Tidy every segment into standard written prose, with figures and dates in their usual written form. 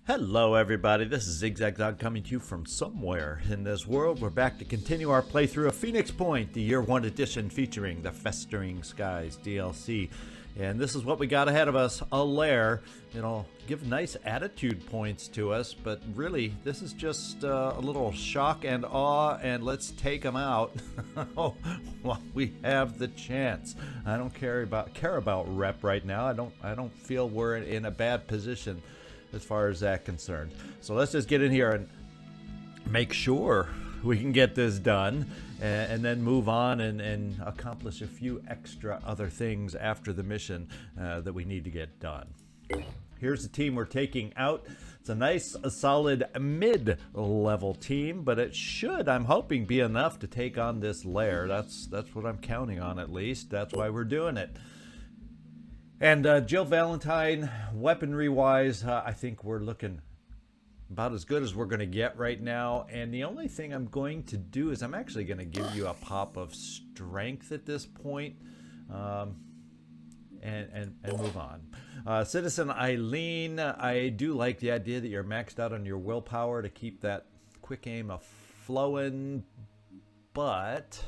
Hello everybody, this is ZigZagZog coming to you from somewhere in this world. We're back to continue our playthrough of Phoenix Point, the Year 1 edition featuring the Festering Skies DLC. And this is what we got ahead of us, a lair. It'll give nice attitude points to us, but really this is just a little shock and awe, and let's take them out while we have the chance. I don't care about rep right now. I don't feel we're in a bad position as far as that concerned. So let's just get in here and make sure we can get this done and then move on and accomplish a few extra other things after the mission that we need to get done. Here's the team we're taking out. It's a nice, solid mid-level team, but it should, I'm hoping, be enough to take on this lair. That's what I'm counting on, at least. That's why we're doing it. And Jill Valentine, weaponry-wise, I think we're looking about as good as we're going to get right now. And the only thing I'm going to do is I'm actually going to give you a pop of strength at this point, and move on. Citizen Eileen, I do like the idea that you're maxed out on your willpower to keep that quick aim flowing, but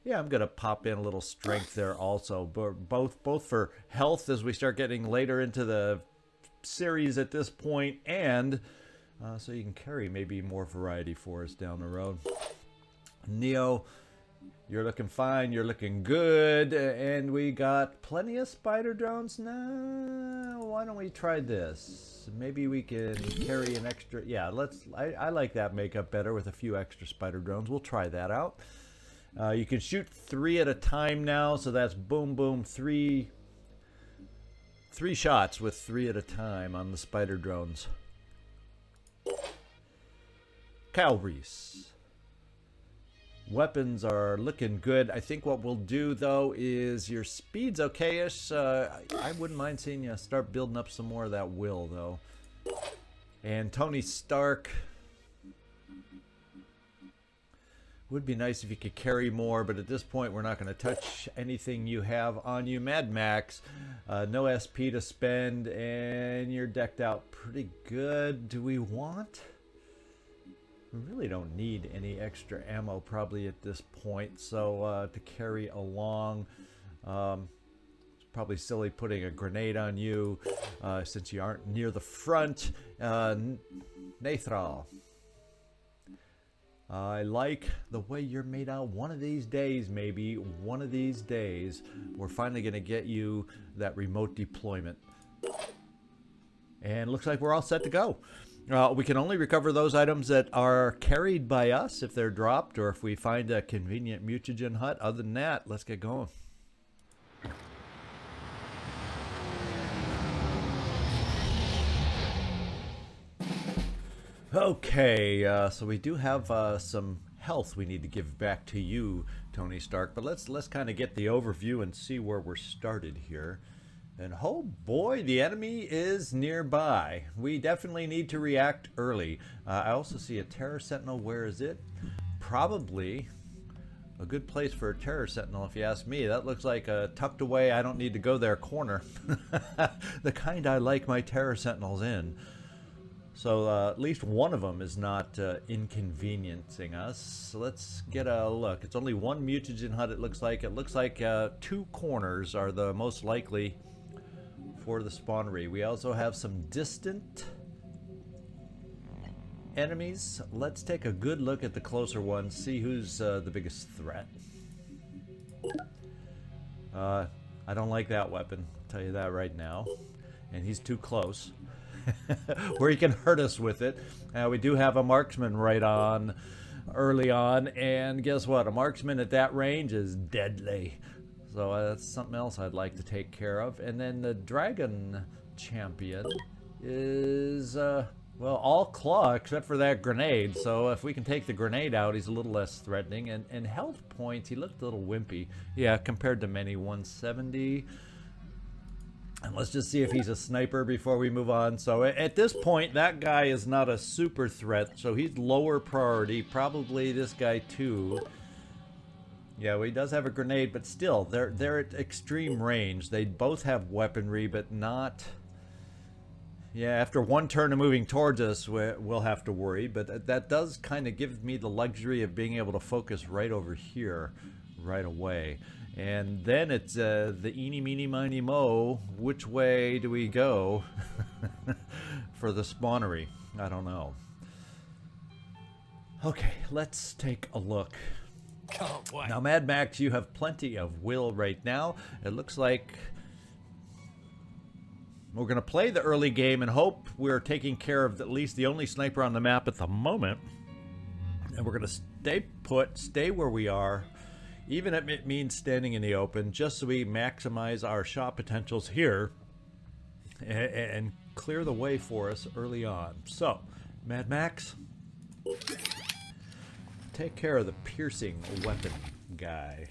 yeah, I'm going to pop in a little strength there also, both for health as we start getting later into the series at this point, and so you can carry maybe more variety for us down the road. Neo, you're looking fine, you're looking good, and we got plenty of spider drones now. Why don't we try this? Maybe we can carry an extra, yeah, I like that makeup better with a few extra spider drones. We'll try that out. You can shoot 3 at a time now, so that's boom, boom, three shots with 3 at a time on the spider drones. Reese. Weapons are looking good. I think what we'll do, though, is your speed's okay-ish. I wouldn't mind seeing you start building up some more of that will, though. And Tony Stark. Would be nice if you could carry more, but at this point we're not going to touch anything you have on you. Mad Max, no SP to spend, and you're decked out pretty good. Do we want? We really don't need any extra ammo probably at this point, so to carry along, it's probably silly putting a grenade on you since you aren't near the front. Nathrall. I like the way you're made out. One of these days, maybe, one of these days, we're finally going to get you that remote deployment. And looks like we're all set to go. We can only recover those items that are carried by us if they're dropped or if we find a convenient mutagen hut. Other than that, let's get going. Okay, so we do have some health we need to give back to you, Tony Stark, but let's kind of get the overview and see where we're started here. And oh boy, the enemy is nearby. We definitely need to react early. I also see a Terror Sentinel. Where is it? Probably a good place for a Terror Sentinel if you ask me. That looks like a tucked away, I don't need to go there corner. The kind I like my Terror Sentinels in. So at least one of them is not inconveniencing us. So let's get a look. It's only one mutagen hut, it looks like. It looks like 2 corners are the most likely for the spawnery. We also have some distant enemies. Let's take a good look at the closer ones, see who's the biggest threat. I don't like that weapon, I'll tell you that right now. And he's too close. Where he can hurt us with it. We do have a marksman right on early on, and guess what? A marksman at that range is deadly. So that's something else I'd like to take care of. And then the dragon champion is well, all claw except for that grenade. So if we can take the grenade out, he's a little less threatening. And health points, he looked a little wimpy. Yeah, compared to many, 170. And let's just see if he's a sniper before we move on. So at this point, that guy is not a super threat, so he's lower priority. Probably this guy too. Yeah, well, he does have a grenade, but still, they're at extreme range. They both have weaponry, but not... Yeah, after one turn of moving towards us, we'll have to worry, but that does kind of give me the luxury of being able to focus right over here right away. And then it's the eeny, meeny, miny, mo. Which way do we go for the spawnery? I don't know. Okay, let's take a look. Oh, boy. Now, Mad Max, you have plenty of will right now. It looks like we're going to play the early game and hope we're taking care of at least the only sniper on the map at the moment. And we're going to stay put, stay where we are, even if it means standing in the open, just so we maximize our shot potentials here and clear the way for us early on. So, Mad Max, take care of the piercing weapon guy.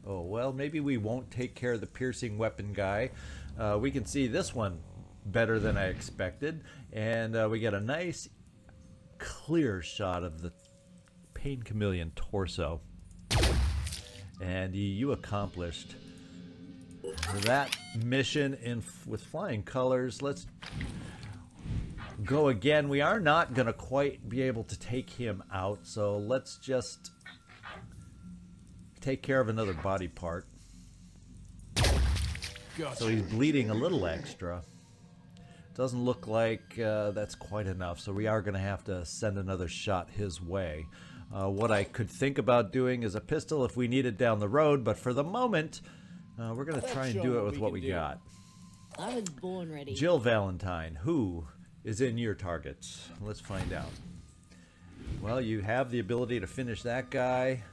Oh, well, maybe we won't take care of the piercing weapon guy. We can see this one better than I expected, and we get a nice clear shot of the Pain Chameleon torso. And you accomplished that mission with flying colors. Let's go again. We are not going to quite be able to take him out, so let's just take care of another body part. Gotcha. So he's bleeding a little extra. Doesn't look like that's quite enough, so we are going to have to send another shot his way. What I could think about doing is a pistol if we need it down the road, but for the moment, we're going to try and do it with what we got. I was born ready. Jill Valentine, who is in your targets? Let's find out. Well, you have the ability to finish that guy,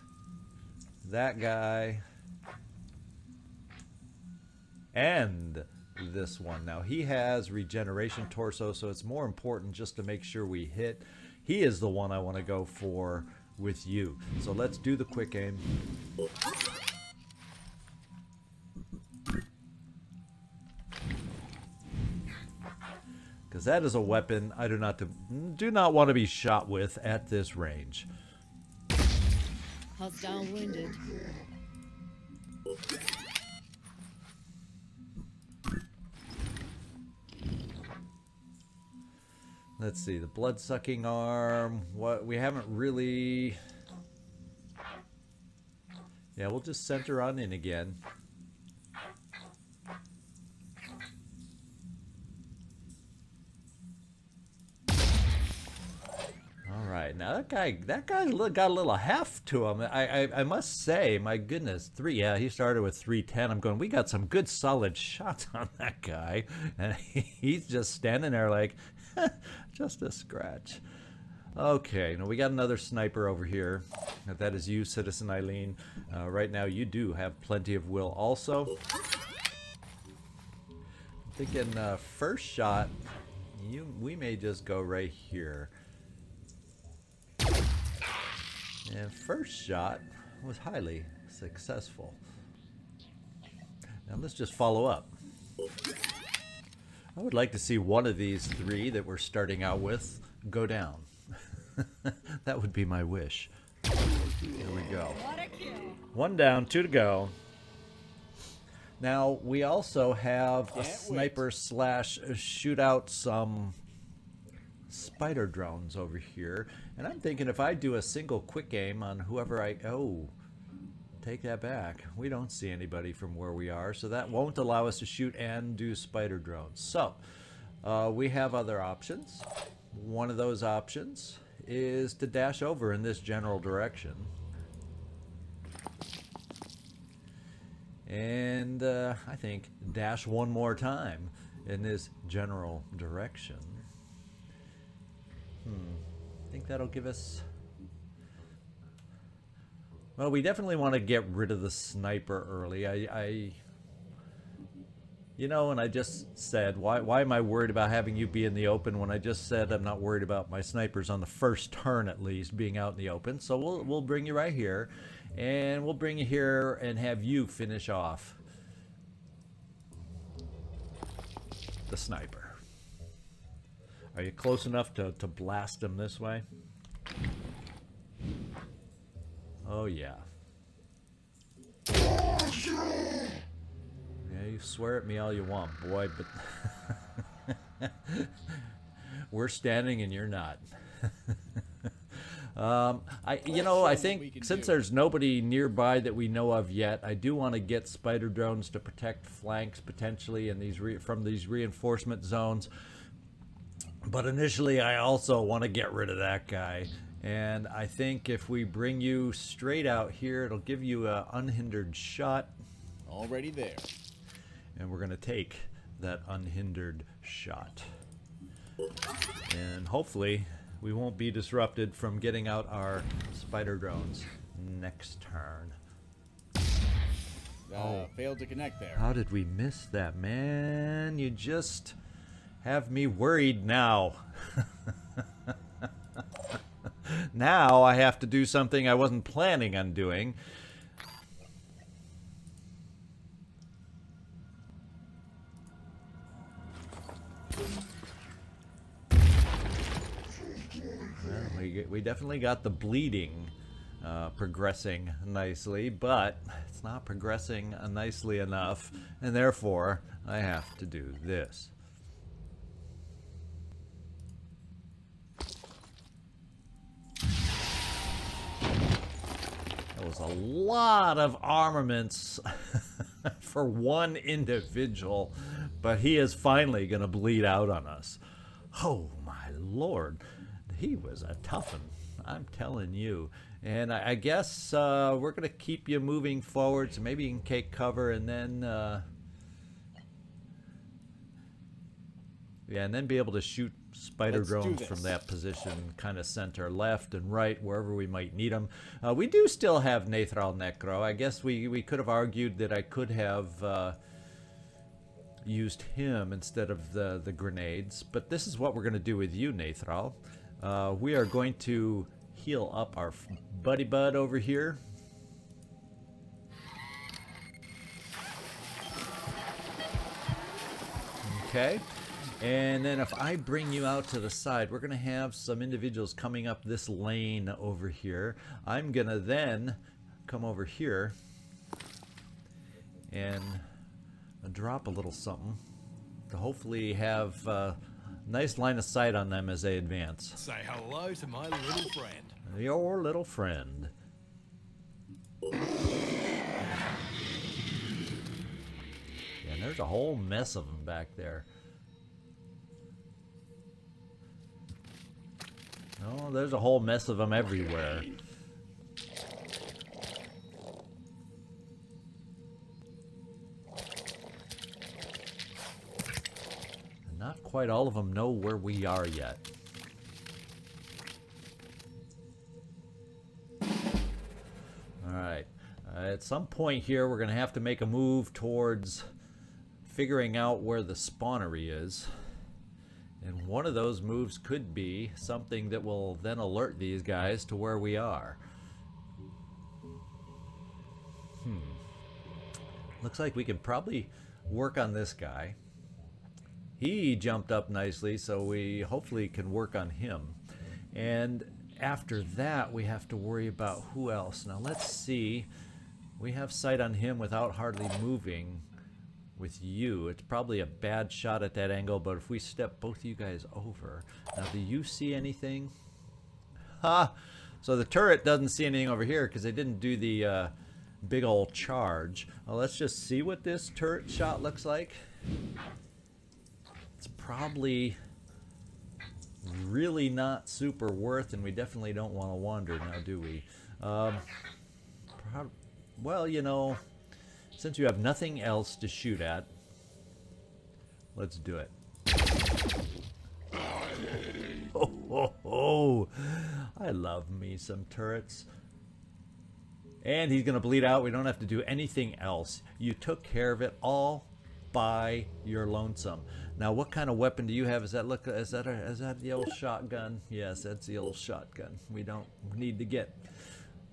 and this one. Now, he has regeneration torso, so it's more important just to make sure we hit. He is the one I want to go for with you. So let's do the quick aim. Because that is a weapon I do not want to be shot with at this range. Hostile wounded. Let's see, the blood-sucking arm. What we haven't really... Yeah, we'll just center on in again. All right, now that guy got a little heft to him. I must say, my goodness, he started with 310. I'm going, we got some good solid shots on that guy, and he's just standing there like, just a scratch. Okay, now we got another sniper over here. That is you, Citizen Eileen. Right now, you do have plenty of will also. I'm thinking first shot, we may just go right here. And first shot was highly successful. Now let's just follow up. I would like to see one of these three that we're starting out with go down. That would be my wish. Here we go. One down, two to go. Now, we also have a sniper slash shoot out some spider drones over here. And I'm thinking if I do a single quick aim on whoever take that back. We don't see anybody from where we are, so that won't allow us to shoot and do spider drones. So, we have other options. One of those options is to dash over in this general direction. And I think dash one more time in this general direction. I think that'll give us... Well, we definitely want to get rid of the sniper early. You know, and I just said, why am I worried about having you be in the open when I just said I'm not worried about my snipers on the first turn at least being out in the open? So we'll bring you right here, and we'll bring you here and have you finish off the sniper. Are you close enough to blast him this way? Oh yeah. Yeah, you swear at me all you want, boy, but we're standing and you're not. I think since there's nobody nearby that we know of yet, I do want to get spider drones to protect flanks potentially in these from these reinforcement zones. But initially, I also want to get rid of that guy. And I think if we bring you straight out here, it'll give you an unhindered shot. Already there. And we're going to take that unhindered shot. And hopefully we won't be disrupted from getting out our spider drones next turn. Failed to connect there. How did we miss that, man? You just have me worried now. Now I have to do something I wasn't planning on doing. We definitely got the bleeding progressing nicely, but it's not progressing nicely enough, and therefore I have to do this. That was a lot of armaments for one individual, but he is finally going to bleed out on us. Oh my lord. He was a toughin', I'm telling you. And I guess we're going to keep you moving forward, so maybe you can take cover and then and then be able to shoot spider drones from that position, kind of center, left and right, wherever we might need them. We do still have Nathrall Necro. I guess we could have argued that I could have used him instead of the grenades, but this is what we're going to do with you, Nathrall. We are going to heal up our buddy bud over here. Okay. And then if I bring you out to the side, we're going to have some individuals coming up this lane over here. I'm going to then come over here and drop a little something to hopefully have nice line of sight on them as they advance. Say hello to my little friend. Your little friend. Yeah, and there's a whole mess of them back there. Oh, there's a whole mess of them everywhere. And not quite all of them know where we are yet. Alright. At some point here, we're going to have to make a move towards figuring out where the spawnery is. And one of those moves could be something that will then alert these guys to where we are. Looks like we can probably work on this guy. He jumped up nicely, so we hopefully can work on him. And after that, we have to worry about who else. Now let's see. We have sight on him without hardly moving. With you, it's probably a bad shot at that angle, but if we step both of you guys over. Now, do you see anything? Ha! So the turret doesn't see anything over here because they didn't do the big old charge. Well, let's just see what this turret shot looks like. It's probably really not super worth, and we definitely don't want to wander now, do we? Well, you know, since you have nothing else to shoot at, let's do it. Oh, oh, oh. I love me some turrets. And he's going to bleed out. We don't have to do anything else. You took care of it all by your lonesome. Now, what kind of weapon do you have? Is that the old shotgun? Yes, that's the old shotgun. We don't need to get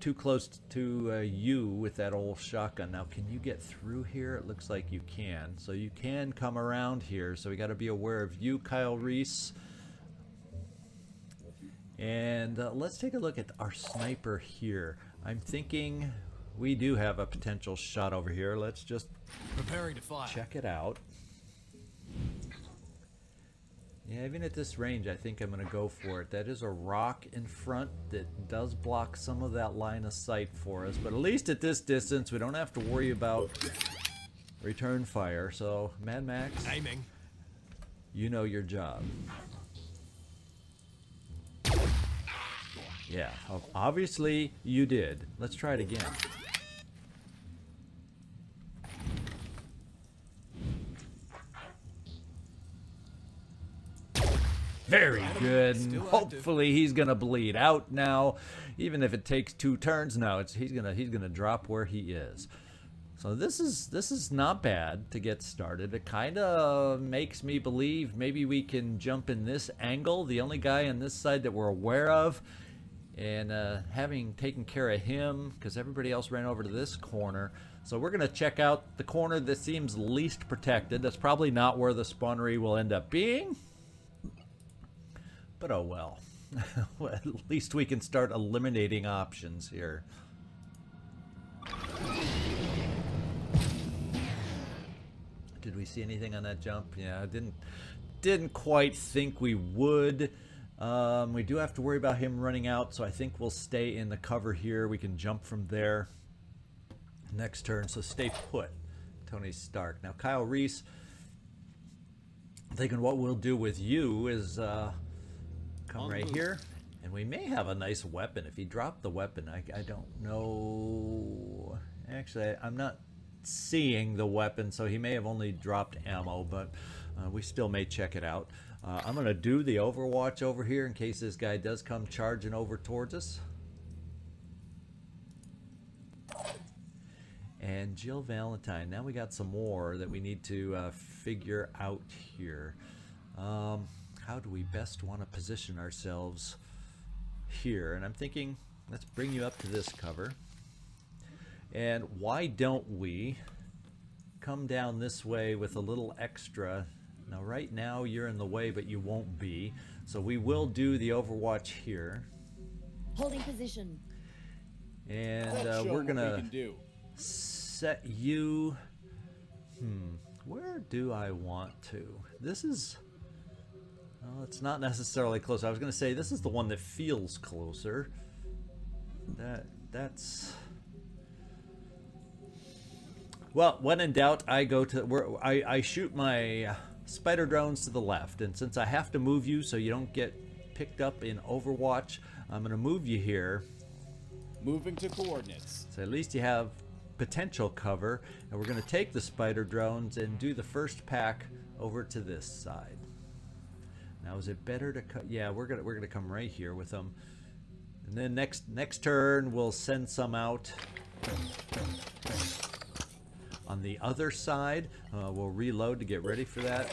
too close to you with that old shotgun. Now, can you get through here? It looks like you can. So you can come around here. So we got to be aware of you, Kyle Reese. And let's take a look at our sniper here. I'm thinking we do have a potential shot over here. Let's just Preparing to fire. check it out. Yeah, even at this range, I think I'm going to go for it. That is a rock in front that does block some of that line of sight for us. But at least at this distance, we don't have to worry about return fire. So, Mad Max, Aiming. you know your job. Yeah, obviously you did. Let's try it again. Very good. And hopefully he's gonna bleed out now, even if it takes 2 turns. Now he's gonna drop where he is. So this is not bad to get started. It kind of makes me believe maybe we can jump in this angle, the only guy on this side that we're aware of, and having taken care of him because everybody else ran over to this corner. So we're gonna check out the corner that seems least protected. That's probably not where the spawnery will end up being. But oh well. Well, at least we can start eliminating options here. Did we see anything on that jump? Yeah, I didn't quite think we would. We do have to worry about him running out, so I think we'll stay in the cover here. We can jump from there next turn, so stay put, Tony Stark. Now, Kyle Reese, I'm thinking what we'll do with you is come right here, and we may have a nice weapon. If he dropped the weapon, I don't know. Actually, I'm not seeing the weapon, so he may have only dropped ammo, but we still may check it out. I'm going to do the overwatch over here in case this guy does come charging over towards us. And Jill Valentine. Now we got some more that we need to figure out here. How do we best want to position ourselves here? And I'm thinking, let's bring you up to this cover. And why don't we come down this way with a little extra? Now, right now, you're in the way, but you won't be. So we will do the overwatch here. Holding position. And we're going to set you... where do I want to? This is... Well, it's not necessarily close. I was going to say this is the one that feels closer. That's... Well, when in doubt, I go to... I shoot my spider drones to the left. And since I have to move you so you don't get picked up in Overwatch, I'm going to move you here. Moving to coordinates. So at least you have potential cover. And we're going to take the spider drones and do the first pack over to this side. Now, is it better to cut? Yeah, we're gonna come right here with them, and then next turn we'll send some out on the other side. We'll reload to get ready for that,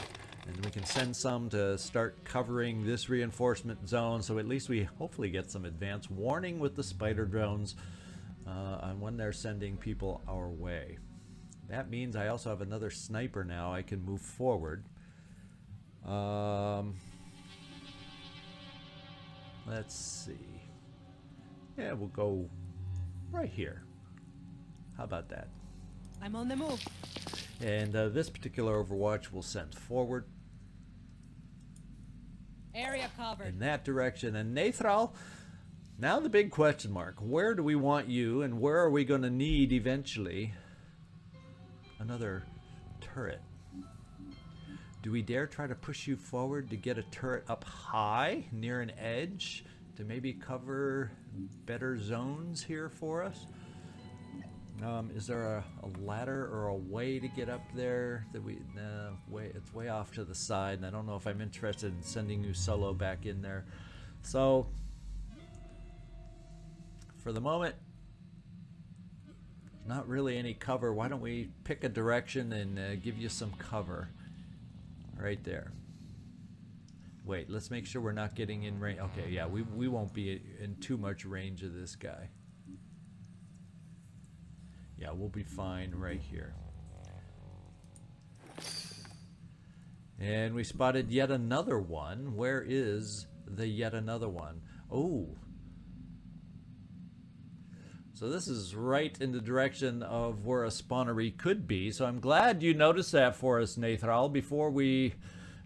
and we can send some to start covering this reinforcement zone. So at least we hopefully get some advance warning with the spider drones on when they're sending people our way. That means I also have another sniper now. I can move forward. Let's see. Yeah, we'll go right here. How about that? I'm on the move. And this particular Overwatch will send forward. Area covered. In that direction. And Nathrall, now the big question mark. Where do we want you, and where are we going to need eventually another turret? Do we dare try to push you forward to get a turret up high near an edge to maybe cover better zones here for us? Is there a ladder or a way to get up there that we... it's way off to the side, and I don't know if I'm interested in sending you solo back in there. So, for the moment, not really any cover. Why don't we pick a direction and give you some cover? Right there. Wait, let's make sure we're not getting in range. Okay, yeah, we won't be in too much range of this guy. Yeah, we'll be fine right here. And we spotted yet another one. Where is the yet another one? Oh. So this is right in the direction of where a spawnery could be. So I'm glad you noticed that for us, Nathrall, before we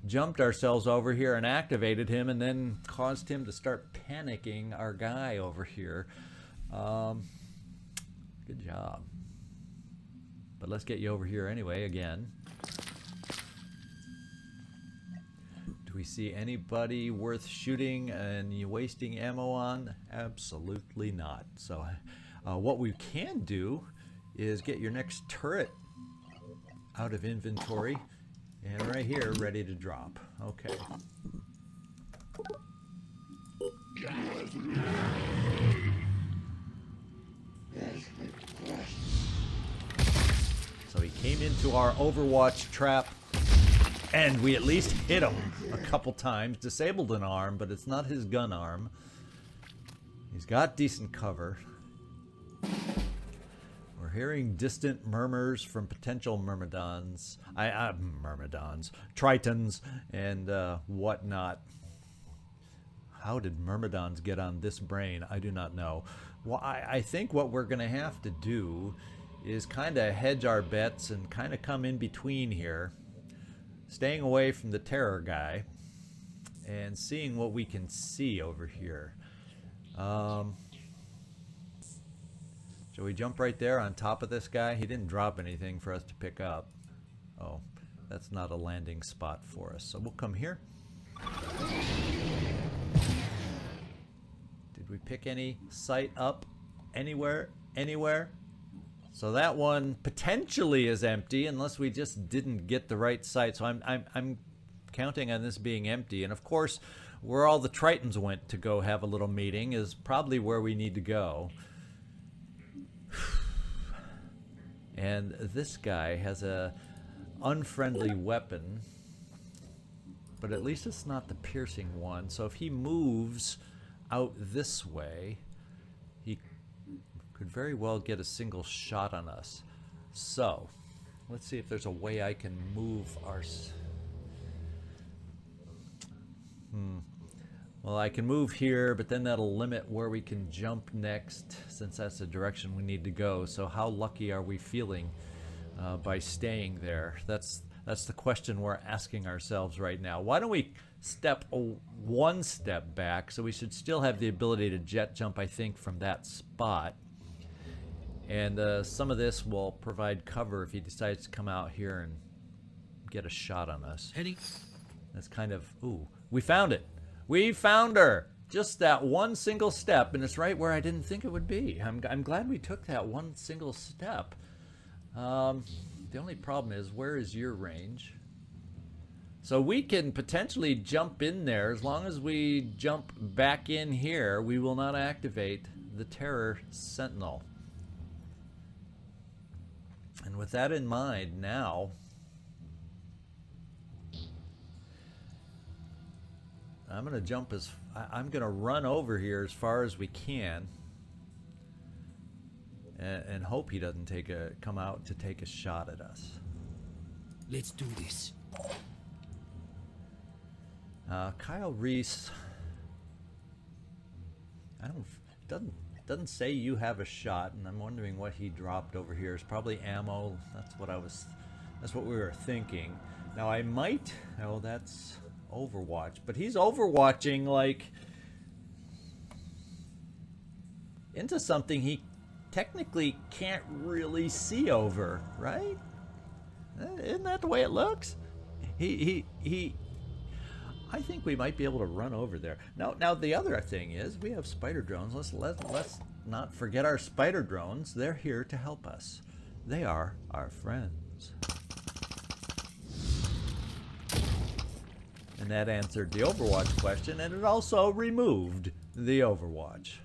jumped ourselves over here and activated him and then caused him to start panicking our guy over here. Good job. But let's get you over here anyway, again. Do we see anybody worth shooting and you wasting ammo on? Absolutely not. So what we can do is get your next turret out of inventory and right here ready to drop. Okay. So he came into our Overwatch trap and we at least hit him a couple times, disabled an arm, but it's not his gun arm. He's got decent cover. We're hearing distant murmurs from potential myrmidons, tritons, and whatnot. How did myrmidons get on this brain? I do not know. Well, I think what we're going to have to do is kind of hedge our bets and kind of come in between here, staying away from the terror guy and seeing what we can see over here. Shall we jump right there on top of this guy? He didn't drop anything for us to pick up. Oh, that's not a landing spot for us. So we'll come here. Did we pick any sight up anywhere? Anywhere? So that one potentially is empty unless we just didn't get the right sight. So I'm counting on this being empty. And of course, where all the Tritons went to go have a little meeting is probably where we need to go. And this guy has a unfriendly weapon, but at least it's not the piercing one. So if he moves out this way, he could very well get a single shot on us. So let's see if there's a way I can move our... Well, I can move here, but then that'll limit where we can jump next, since that's the direction we need to go. So how lucky are we feeling by staying there? That's the question we're asking ourselves right now. Why don't we step one step back? So we should still have the ability to jet jump, I think, from that spot. And some of this will provide cover if he decides to come out here and get a shot on us. Heading. That's kind of... Ooh, we found it. We found her. Just that one single step, and it's right where I didn't think it would be. I'm glad we took that one single step. The only problem is, where is your range? So we can potentially jump in there. As long as we jump back in here, we will not activate the Terror Sentinel. And with that in mind, now... I'm going to jump I'm going to run over here as far as we can and hope he doesn't come out to take a shot at us. Let's do this. Kyle Reese, doesn't say you have a shot, and I'm wondering what he dropped over here. It's probably ammo. That's what we were thinking. Now I might, that's Overwatch, but he's overwatching like into something he technically can't really see over, right? Isn't that the way it looks? I think we might be able to run over there. Now the other thing is we have spider drones. Let's not forget our spider drones. They're here to help us. They are our friends. And that answered the Overwatch question, and it also removed the Overwatch.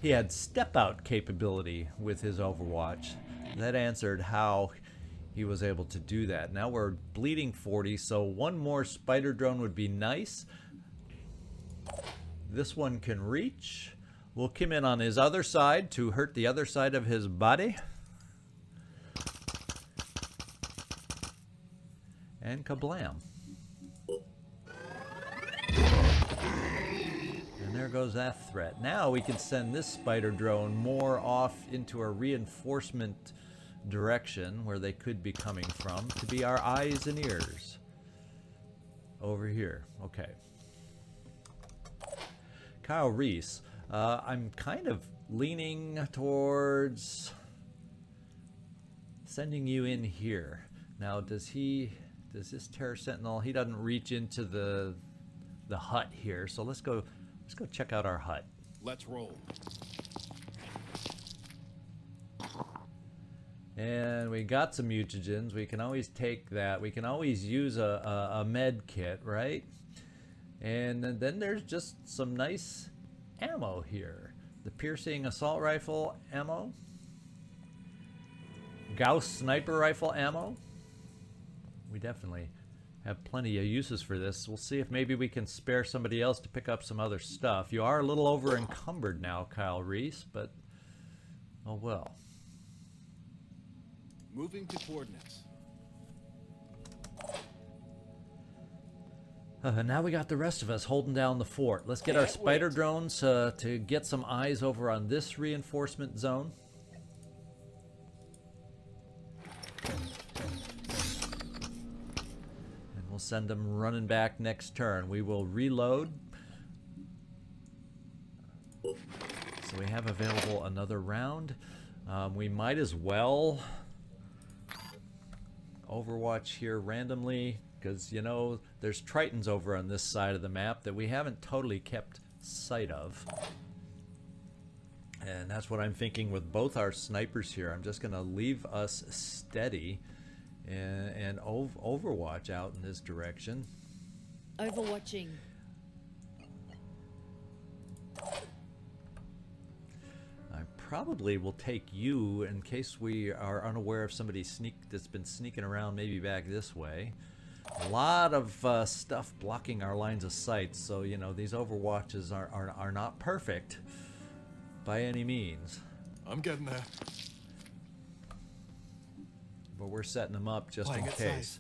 He had step-out capability with his Overwatch. That answered how he was able to do that. Now we're bleeding 40, so one more spider drone would be nice. This one can reach. We'll come in on his other side to hurt the other side of his body. And kablam. And there goes that threat. Now we can send this spider drone more off into a reinforcement direction where they could be coming from to be our eyes and ears. Over here. Okay. Kyle Reese. I'm kind of leaning towards sending you in here. Now, does this Terror Sentinel, he doesn't reach into the hut here, so let's go check out our hut. Let's roll. And we got some mutagens. We can always take that. We can always use a med kit, right? And then there's just some nice ammo here. The piercing assault rifle ammo. Gauss sniper rifle ammo. We definitely have plenty of uses for this. We'll see if maybe we can spare somebody else to pick up some other stuff. You are a little over encumbered now, Kyle Reese, but oh well. Moving to coordinates. Now we got the rest of us holding down the fort. Let's get our spider drones to get some eyes over on this reinforcement zone. And we'll send them running back next turn. We will reload. So we have available another round. We might as well Overwatch here randomly, because, you know, there's Tritons over on this side of the map that we haven't totally kept sight of. And that's what I'm thinking with both our snipers here. I'm just going to leave us steady and Overwatch out in this direction. Overwatching. Probably will take you in case we are unaware of somebody that's been sneaking around maybe back this way. A lot of stuff blocking our lines of sight, so you know these overwatches are not perfect by any means. I'm getting there. But we're setting them up just Playing in it case.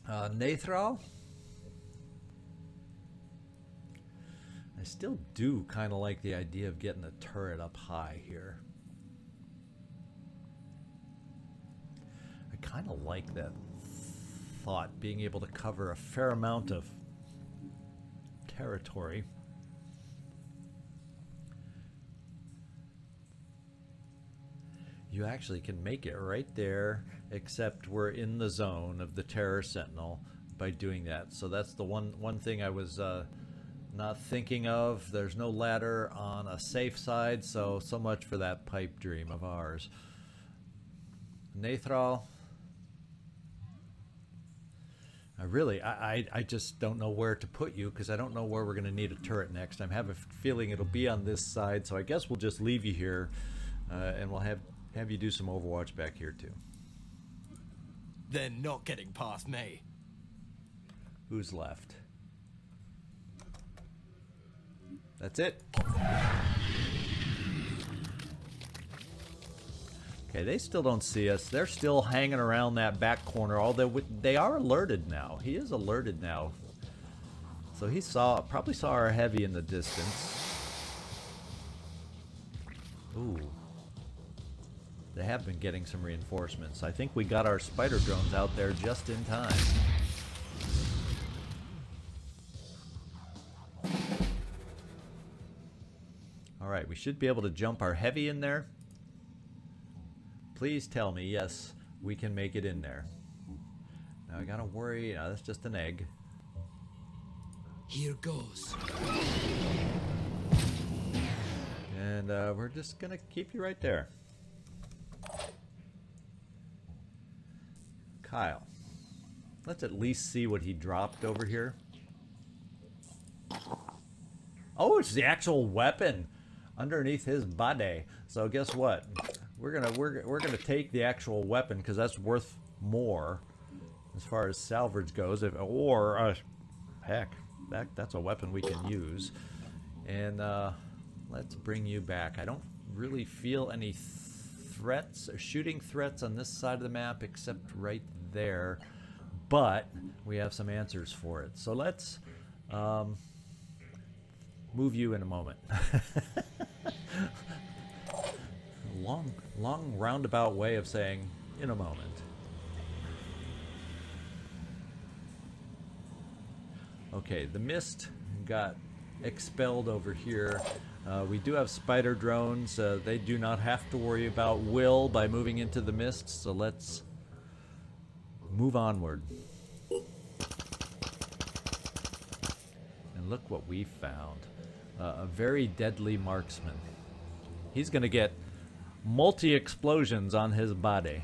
Nathrall? I still do kind of like the idea of getting the turret up high here. I kind of like that thought, being able to cover a fair amount of territory. You actually can make it right there, except we're in the zone of the Terror Sentinel by doing that. So that's the one thing I was not thinking of. There's no ladder on a safe side, so much for that pipe dream of ours. Nathrall, I just don't know where to put you, because I don't know where we're going to need a turret next. I'm having a feeling it'll be on this side, so I guess we'll just leave you here, and we'll have you do some Overwatch back here too. They're not getting past me. Who's left? That's it. Okay, they still don't see us. They're still hanging around that back corner, although they are alerted now. He is alerted now. So he probably saw our heavy in the distance. Ooh. They have been getting some reinforcements. I think we got our spider drones out there just in time. Alright, we should be able to jump our heavy in there. Please tell me, yes, we can make it in there. Now I gotta worry, that's just an egg. Here goes. And we're just gonna keep you right there. Kyle, let's at least see what he dropped over here. Oh, it's the actual weapon underneath his body. So guess what? We're gonna take the actual weapon, because that's worth more as far as salvage goes. Heck, that's a weapon we can use. And let's bring you back. I don't really feel any threats or shooting threats on this side of the map except right there, but we have some answers for it. So let's move you in a moment. long roundabout way of saying in a moment. Okay, the mist got expelled over here. We do have spider drones. They do not have to worry about Will by moving into the mist, so let's move onward. And look what we found. A very deadly marksman. He's going to get multi-explosions on his body.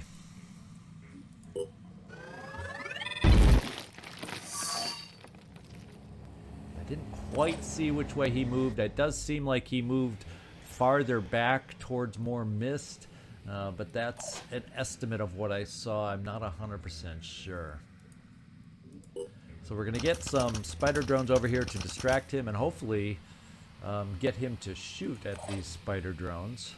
Didn't quite see which way he moved. It does seem like he moved farther back towards more mist, but that's an estimate of what I saw. I'm not 100% sure. So we're going to get some spider drones over here to distract him and hopefully get him to shoot at these spider drones.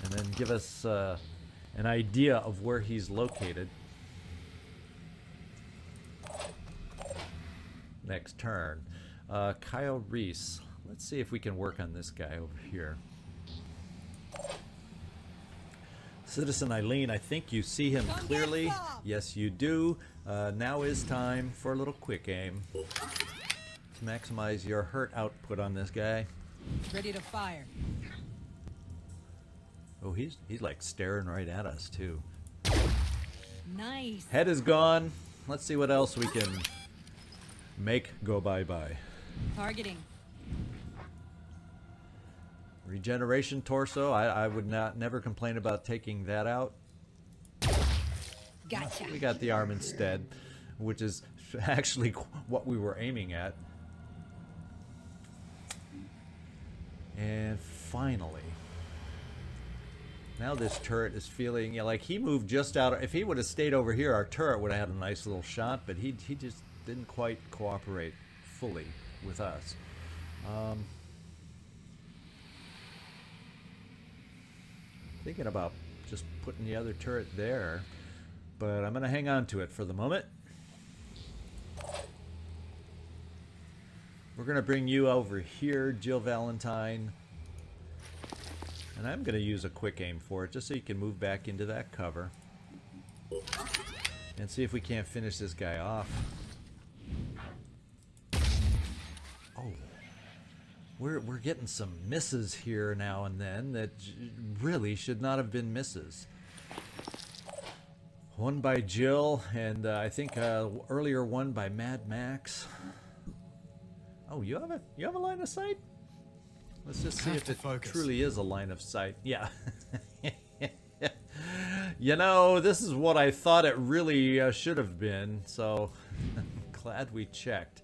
And then give us an idea of where he's located. Next turn. Kyle Reese. Let's see if we can work on this guy over here. Citizen Eileen, I think you see him clearly. Yes, you do. Now is time for a little quick aim to maximize your hurt output on this guy. Ready to fire. Oh, he's like staring right at us too. Nice. Head is gone. Let's see what else we can make go bye-bye. Targeting. Regeneration torso. I would never complain about taking that out. Gotcha. We got the arm instead, which is actually what we were aiming at. And finally, now this turret is feeling, like he moved just out. If he would have stayed over here, our turret would have had a nice little shot, but he just didn't quite cooperate fully with us. Thinking about just putting the other turret there, but I'm going to hang on to it for the moment. We're going to bring you over here, Jill Valentine, and I'm going to use a quick aim for it just so you can move back into that cover and see if we can't finish this guy off. Oh, we're getting some misses here now and then that really should not have been misses. One by Jill, and I think earlier one by Mad Max. Oh, you have a line of sight? Let's just see if it truly is a line of sight. Yeah. You know, this is what I thought it really should have been, so I'm glad we checked.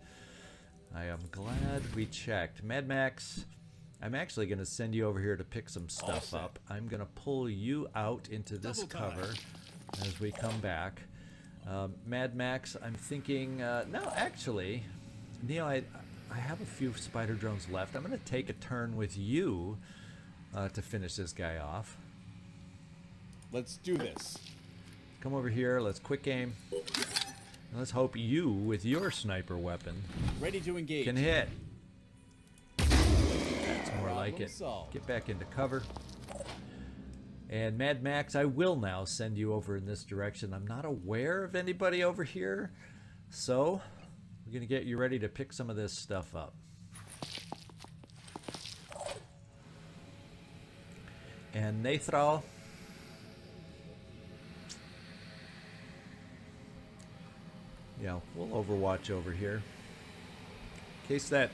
I am glad we checked. Mad Max, I'm actually going to send you over here to pick some stuff up. I'm going to pull you out into this cover as we come back. Mad Max, I'm thinking, no, actually, Neil, I have a few spider drones left. I'm going to take a turn with you to finish this guy off. Let's do this. Come over here. Let's quick aim. And let's hope you, with your sniper weapon, Ready to engage. can hit. That's more like it. Solved. Get back into cover. And Mad Max, I will now send you over in this direction. I'm not aware of anybody over here, so we're going to get you ready to pick some of this stuff up. And Nathrall, yeah, we'll overwatch over here. In case that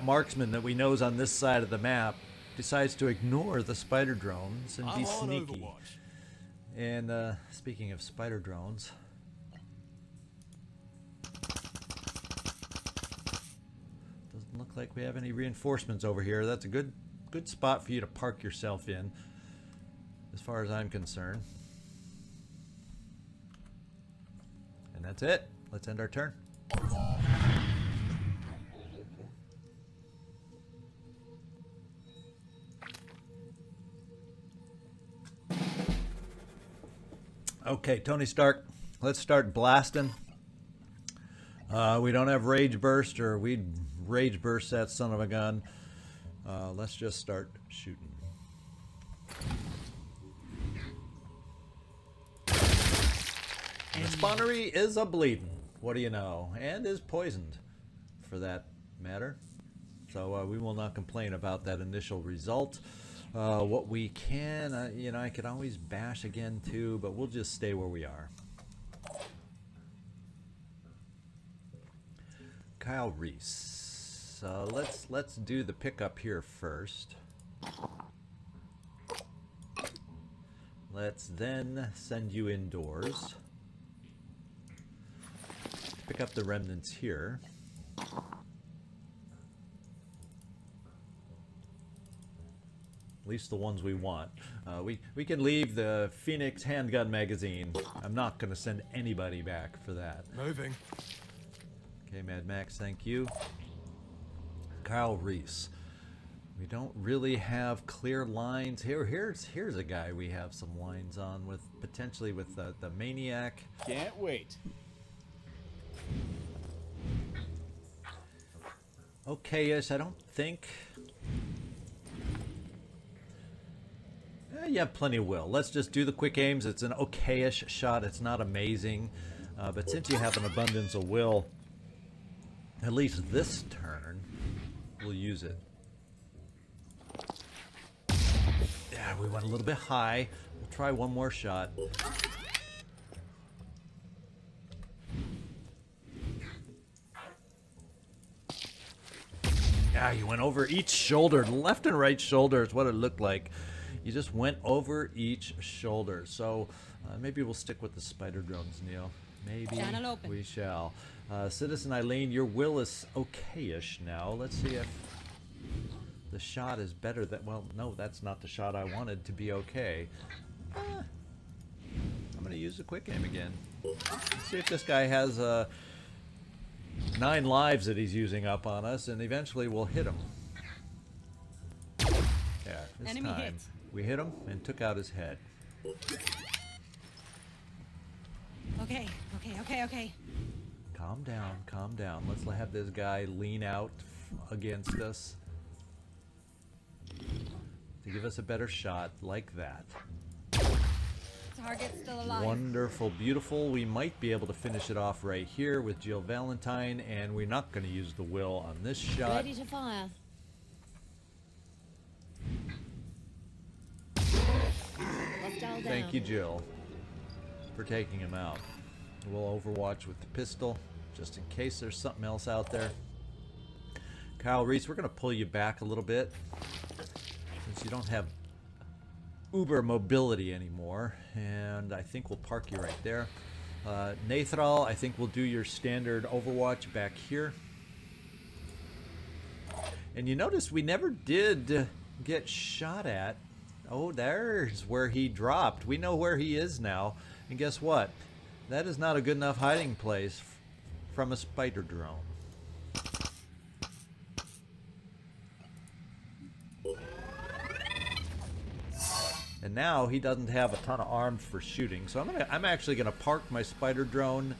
marksman that we know is on this side of the map decides to ignore the spider drones and be sneaky. And speaking of spider drones, doesn't look like we have any reinforcements over here. That's a good spot for you to park yourself in, as far as I'm concerned. And that's it. Let's end our turn. Okay, Tony Stark, let's start blasting. We don't have Rage Burst, or we'd Rage Burst that son of a gun. Let's just start shooting. And the spawnery is a bleeding. What do you know? And is poisoned, for that matter. So we will not complain about that initial result. What we can, you know, I could always bash again too, but we'll just stay where we are. Kyle Reese. Let's do the pickup here first. Let's then send you indoors. Pick up the remnants here. At least the ones we want. We can leave the Phoenix handgun magazine. I'm not going to send anybody back for that. Moving. Okay, Mad Max, thank you. Kyle Reese. We don't really have clear lines here. Here's a guy we have some lines on with, potentially with the Maniac. Can't wait. Okay-ish, I don't think. You have plenty of will. Let's just do the quick aims. It's an okay-ish shot. It's not amazing. But since you have an abundance of will, at least this turn, we'll use it. Yeah, we went a little bit high. We'll try one more shot. Yeah, you went over each shoulder. Left and right shoulder is what it looked like. You just went over each shoulder. So maybe we'll stick with the spider drones, Neil. Maybe we shall. Citizen Eileen, your will is okay-ish now. Let's see if the shot is better. Well, no, that's not the shot I wanted to be okay. I'm going to use the quick aim again. Let's see if this guy has 9 lives that he's using up on us, and eventually we'll hit him. Yeah, this Enemy time hit. we hit him and took out his head. Okay. Calm down, calm down. Let's have this guy lean out against us to give us a better shot like that. Target still alive. Wonderful, beautiful. We might be able to finish it off right here with Jill Valentine, and we're not going to use the will on this shot. Ready to fire. Thank you, Jill, for taking him out. We'll overwatch with the pistol, just in case there's something else out there. Kyle Reese, we're going to pull you back a little bit, since you don't have uber mobility anymore, and I think we'll park you right there. Nathrall, I think we'll do your standard overwatch back here. And you notice we never did get shot at. Oh, there's where he dropped. We know where he is now. And guess what? That is not a good enough hiding place from a spider drone. And now he doesn't have a ton of arms for shooting. So I'm actually gonna park my spider drone,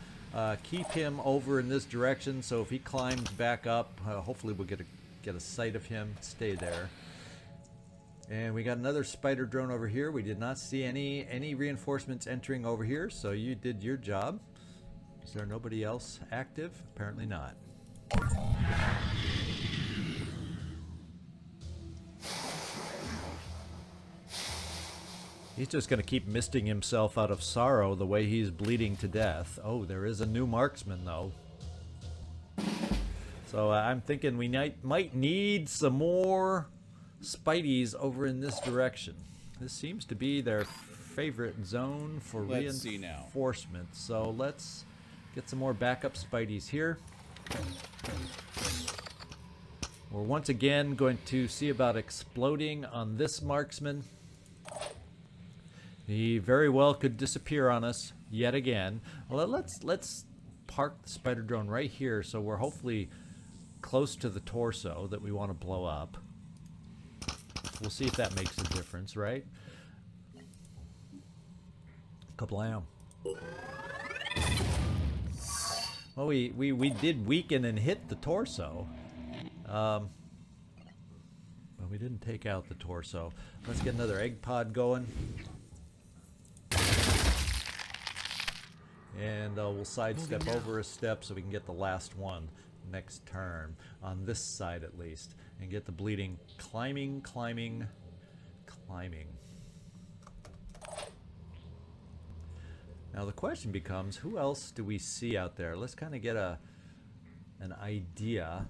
keep him over in this direction. So if he climbs back up, hopefully we'll get a sight of him. Stay there. And we got another spider drone over here. We did not see any reinforcements entering over here, so you did your job. Is there nobody else active? Apparently not. He's just going to keep misting himself out of sorrow the way he's bleeding to death. Oh, there is a new marksman, though. So I'm thinking we might need some more Spideys over in this direction. This seems to be their favorite zone for reinforcement. So let's get some more backup Spideys here. We're once again going to see about exploding on this marksman. He very well could disappear on us yet again. Well, let's park the spider drone right here, so we're hopefully close to the torso that we want to blow up. We'll see if that makes a difference, right? Kablam. Well, we did weaken and hit the torso. But we didn't take out the torso. Let's get another egg pod going. And we'll sidestep over a step so we can get the last one next turn. On this side at least. And get the bleeding climbing, climbing, climbing. Now the question becomes, who else do we see out there? Let's kind of get an idea.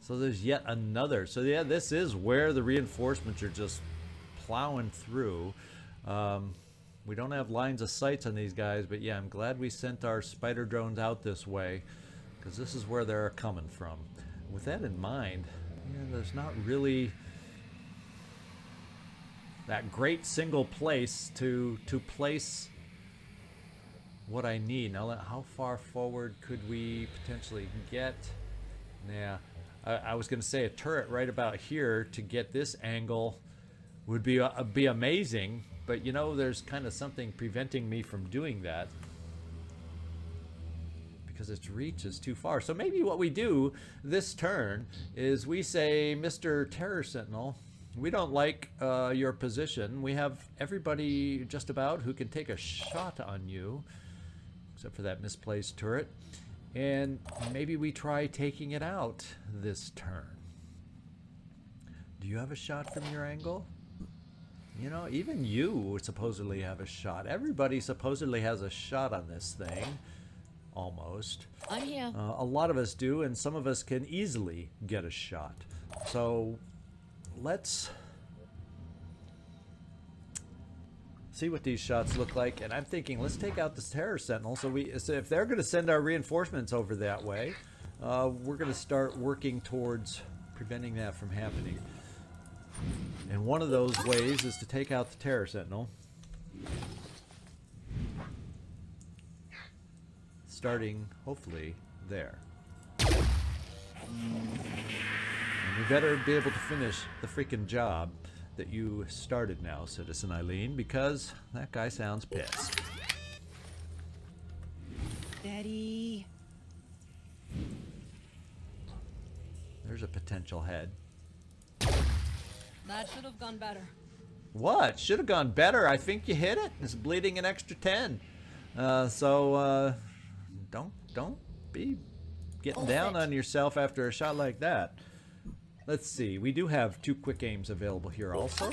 So there's yet another. So yeah, this is where the reinforcements are just plowing through. We don't have lines of sights on these guys, but yeah, I'm glad we sent our spider drones out this way, because this is where they're coming from. With that in mind, yeah, there's not really that great single place to place what I need. Now, how far forward could we potentially get? Yeah, I was going to say a turret right about here to get this angle would be amazing, but you know, there's kind of something preventing me from doing that because its reach is too far. So maybe what we do this turn is we say, Mr. Terror Sentinel, we don't like your position. We have everybody just about who can take a shot on you, except for that misplaced turret. And maybe we try taking it out this turn. Do you have a shot from your angle? You know, even you supposedly have a shot. Everybody supposedly has a shot on this thing. Almost. I'm here. A lot of us do, and some of us can easily get a shot. So let's see what these shots look like. And I'm thinking, let's take out this Terror Sentinel. So if they're going to send our reinforcements over that way, we're going to start working towards preventing that from happening. And one of those ways is to take out the Terror Sentinel. Starting, hopefully, there. And we better be able to finish the freaking job that you started now, Citizen Eileen, because that guy sounds pissed. Daddy. There's a potential head. That should have gone better. What? Should have gone better. I think you hit it. It's bleeding an extra 10. Don't be getting down on yourself after a shot like that. Let's see. We do have 2 quick aims available here also.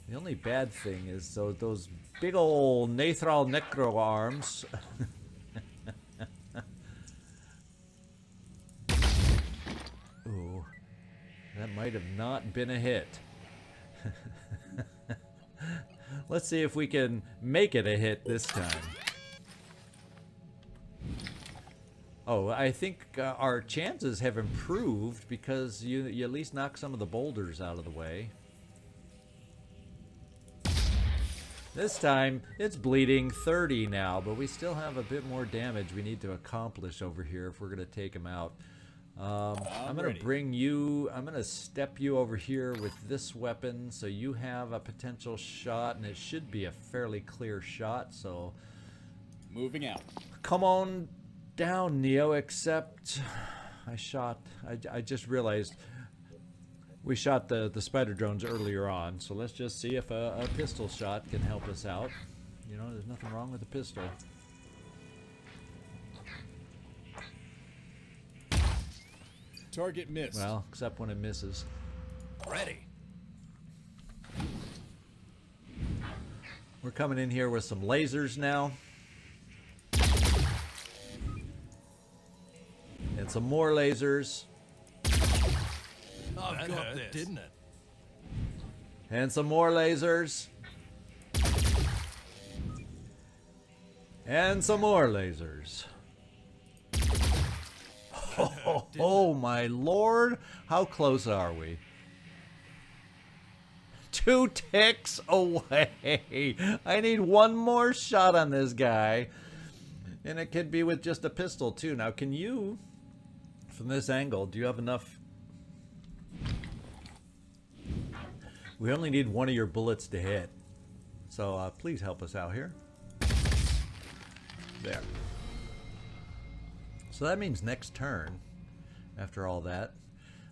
The only bad thing is those big old Nathrall Necro arms. Ooh, that might have not been a hit. Let's see if we can make it a hit this time. Oh, I think our chances have improved because you at least knock some of the boulders out of the way. This time, it's bleeding 30 now, but we still have a bit more damage we need to accomplish over here if we're going to take him out. I'm going to bring you, I'm going to step you over here with this weapon so you have a potential shot, and it should be a fairly clear shot, so... Moving out. Come on down, Neo, except I just realized we shot the spider drones earlier on, so let's just see if a pistol shot can help us out. You know, there's nothing wrong with a pistol. Target missed. Well, except when it misses. Ready. We're coming in here with some lasers now. And some more lasers. Oh, that got this, didn't it? And some more lasers. And some more lasers. Oh my lord, how close are we? 2 ticks away. I need one more shot on this guy. And it could be with just a pistol too. Now can you, from this angle, do you have enough? We only need one of your bullets to hit. So please help us out here. There. So that means next turn, after all that,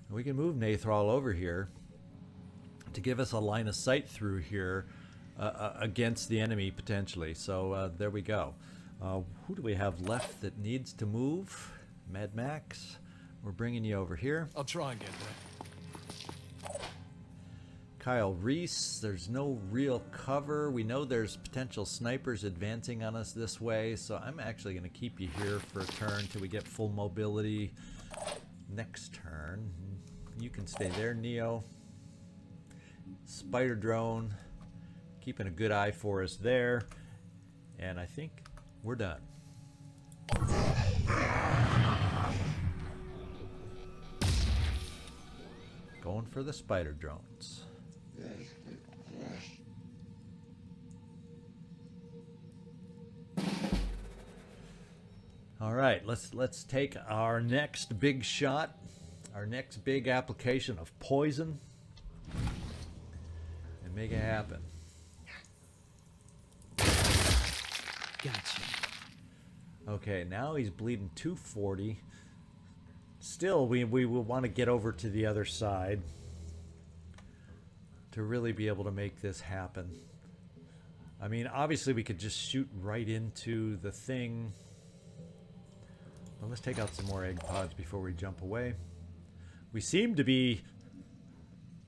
we can move Nathrall over here to give us a line of sight through here against the enemy potentially. So there we go. Who do we have left that needs to move? Mad Max, we're bringing you over here. I'll try and get there. Kyle Reese, there's no real cover. We know there's potential snipers advancing on us this way, so I'm actually going to keep you here for a turn till we get full mobility. Next turn, you can stay there, Neo. Spider drone, keeping a good eye for us there. And I think we're done. Going for the spider drones. All right, let's take our next big shot, our next big application of poison, and make it happen. Gotcha. Okay, now he's bleeding 240. Still, we will want to get over to the other side to really be able to make this happen. I mean, obviously we could just shoot right into the thing. But let's take out some more egg pods before we jump away. We seem to be,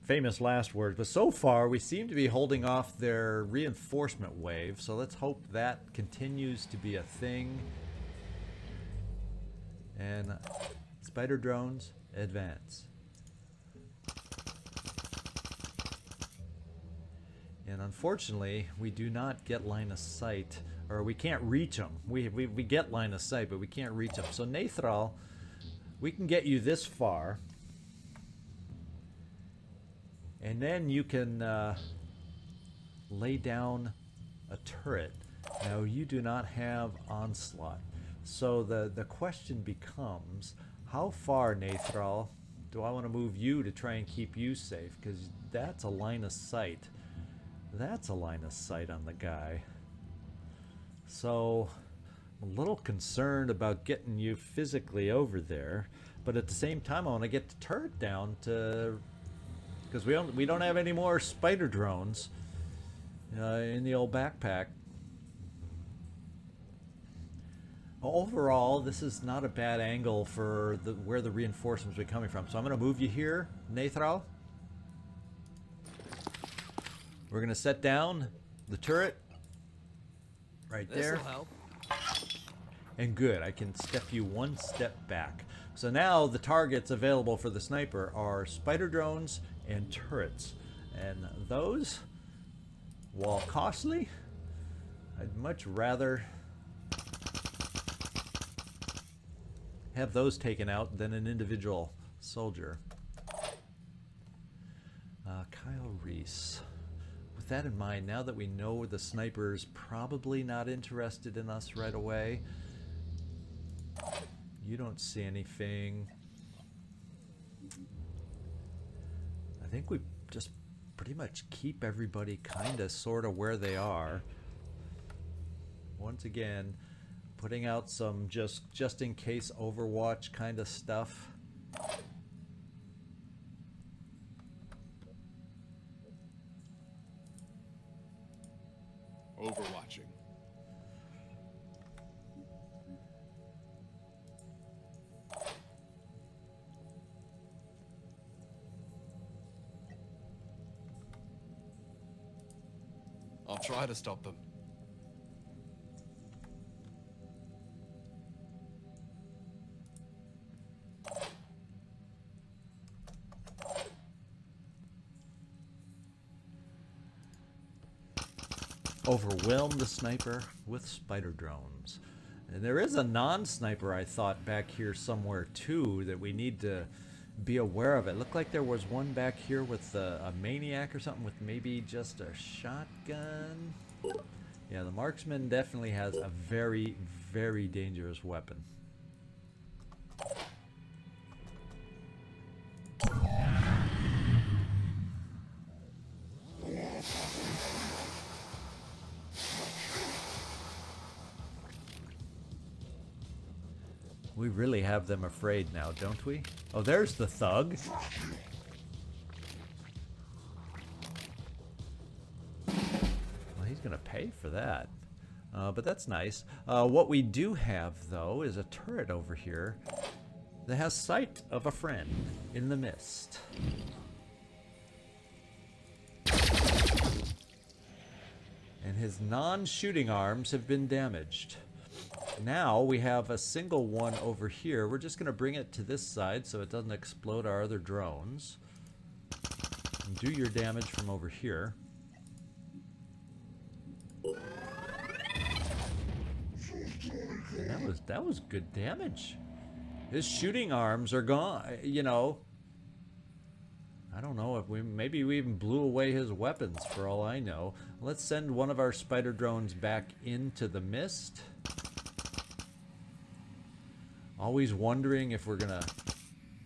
famous last words, but so far we seem to be holding off their reinforcement wave. So let's hope that continues to be a thing. And spider drones, advance. And unfortunately, we do not get line of sight, or we can't reach them. We get line of sight, but we can't reach them. So Nathrall, we can get you this far, and then you can lay down a turret. Now you do not have onslaught. So the question becomes, how far, Nathrall, do I want to move you to try and keep you safe? Because that's a line of sight. That's a line of sight on the guy. So I'm a little concerned about getting you physically over there, but at the same time I want to get the turret down to, because we don't have any more spider drones in the old backpack. Overall, this is not a bad angle for where the reinforcements are coming from. So I'm going to move you here, Nathrall. We're going to set down the turret right there. This'll help. And good, I can step you one step back. So now the targets available for the sniper are spider drones and turrets. And those, while costly, I'd much rather have those taken out than an individual soldier. Kyle Reese. With that in mind, now that we know the sniper's probably not interested in us right away, you don't see anything. I think we just pretty much keep everybody kind of sort of where they are. Once again, putting out some just in case Overwatch kind of stuff. Overwatching. I'll try to stop them. Overwhelm the sniper with spider drones. And there is a non-sniper, I thought, back here somewhere too that we need to be aware of. It looked like there was one back here with a maniac or something with maybe just a shotgun. Yeah, the marksman definitely has a very, very dangerous weapon. We really have them afraid now, don't we? Oh, there's the thug. Well, he's gonna pay for that. But that's nice. What we do have, though, is a turret over here that has sight of a friend in the mist. And his non-shooting arms have been damaged. Now we have a single one over here. We're just going to bring it to this side so it doesn't explode our other drones. And do your damage from over here. And that was good damage. His shooting arms are gone. You know, I don't know if maybe we even blew away his weapons for all I know. Let's send one of our spider drones back into the mist. Always wondering if we're gonna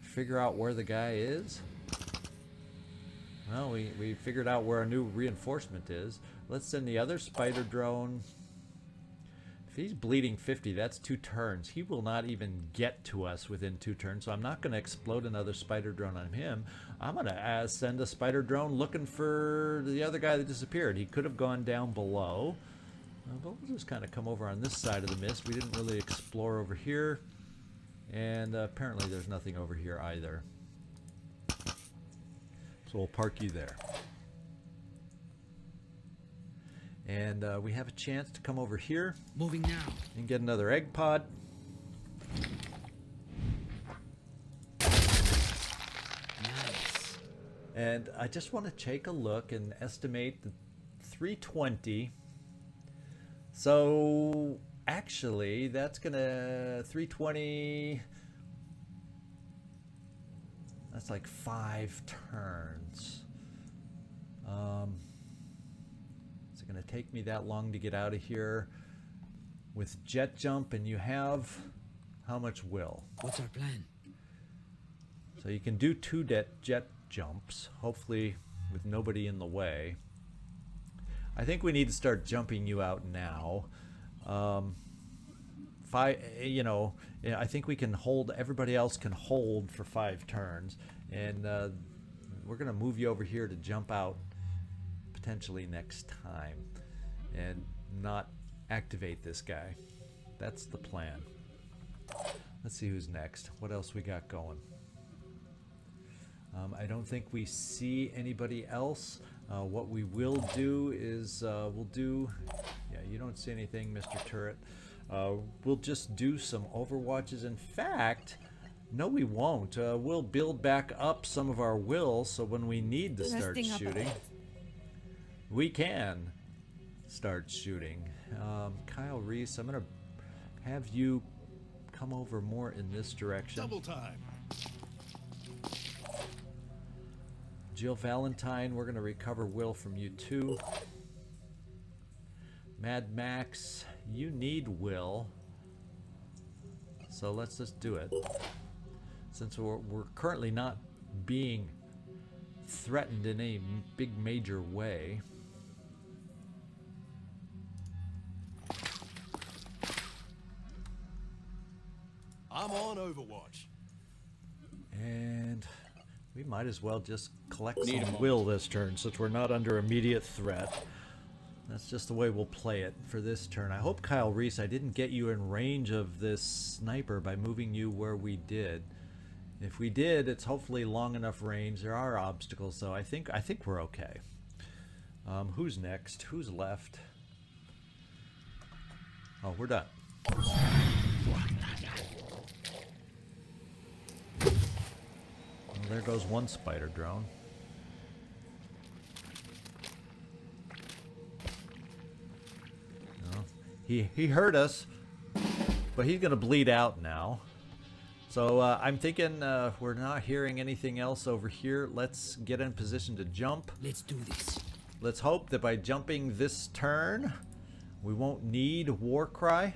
figure out where the guy is. Well, we figured out where our new reinforcement is. Let's send the other spider drone. If he's bleeding 50, that's 2 turns. He will not even get to us within 2 turns, so I'm not going to explode another spider drone on him. I'm going to send a spider drone looking for the other guy that disappeared. He could have gone down below. But we'll just kind of come over on this side of the mist. We didn't really explore over here. And apparently there's nothing over here either. So we'll park you there. And we have a chance to come over here. Moving now. And get another egg pod. Nice. And I just want to take a look and estimate the 320. So actually, that's gonna 320. That's like 5 turns. Is it gonna take me that long to get out of here with jet jump? And you have how much will? What's our plan? So you can do 2 jet jumps, hopefully with nobody in the way. I think we need to start jumping you out now. You know, I think we can hold, everybody else can hold for 5 turns. And we're going to move you over here to jump out potentially next time and not activate this guy. That's the plan. Let's see who's next. What else we got going? I don't think we see anybody else. What we will do is we'll do... Yeah, you don't see anything, Mr. Turret. We'll just do some overwatches. In fact, no, we won't. We'll build back up some of our will, so when we need to start shooting, we can start shooting. Kyle Reese, I'm going to have you come over more in this direction. Double time. Jill Valentine, we're going to recover will from you too. Mad Max, you need will. So let's just do it. Since we're currently not being threatened in a big major way. I'm on Overwatch. And we might as well just collect some will this turn since we're not under immediate threat. That's just the way we'll play it for this turn. I hope, Kyle Reese, I didn't get you in range of this sniper by moving you where we did. If we did, it's hopefully long enough range. There are obstacles, so I think we're okay. Who's next? Who's left? Oh, we're done. Well, there goes one spider drone. No, he hurt us, but he's gonna bleed out now. So I'm thinking we're not hearing anything else over here. Let's get in position to jump. Let's do this. Let's hope that by jumping this turn, we won't need War Cry.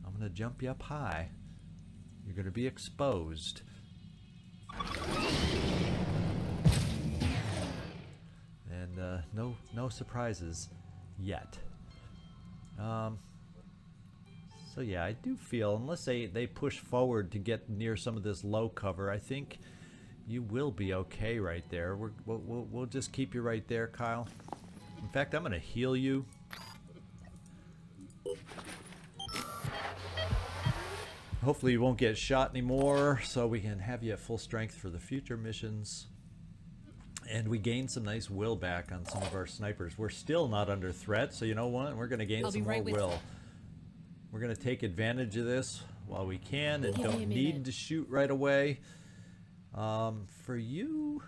I'm gonna jump you up high. You're gonna be exposed. And no surprises yet. So yeah, I do feel, unless they push forward to get near some of this low cover, I think you will be okay right there. We'll just keep you right there, Kyle. In fact, I'm going to heal you. Hopefully you won't get shot anymore, so we can have you at full strength for the future missions. And we gained some nice will back on some of our snipers. We're still not under threat, so you know what? We're going to gain some more will. We're going to take advantage of this while we can and don't need to shoot right away. For you,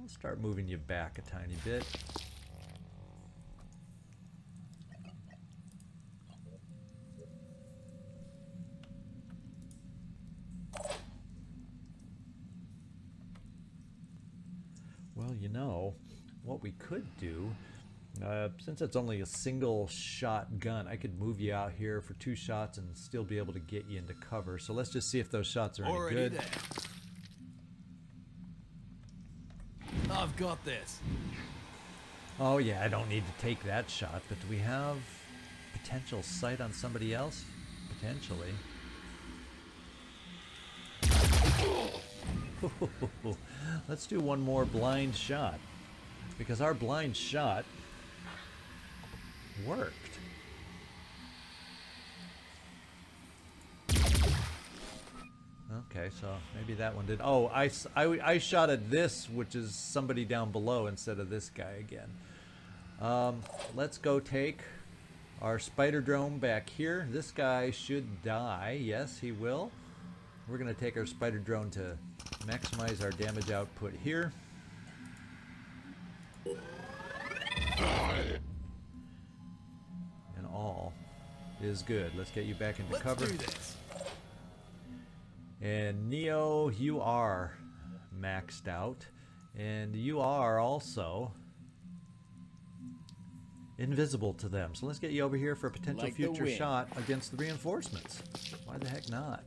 I'll start moving you back a tiny bit. Well, you know, what we could do, since it's only a single shot gun, I could move you out here for 2 shots and still be able to get you into cover. So let's just see if those shots are any good. There. I've got this. Oh yeah, I don't need to take that shot, but do we have potential sight on somebody else? Potentially. Let's do one more blind shot, because our blind shot worked. Okay, so maybe that one did. Oh, I shot at this, which is somebody down below instead of this guy again. Let's go take our spider drone back here. This guy should die. Yes, he will. We're going to take our spider drone to maximize our damage output here. And all is good. Let's get you back into cover. Let's do this. And Neo, you are maxed out. And you are also invisible to them. So let's get you over here for a potential future shot against the reinforcements. Why the heck not?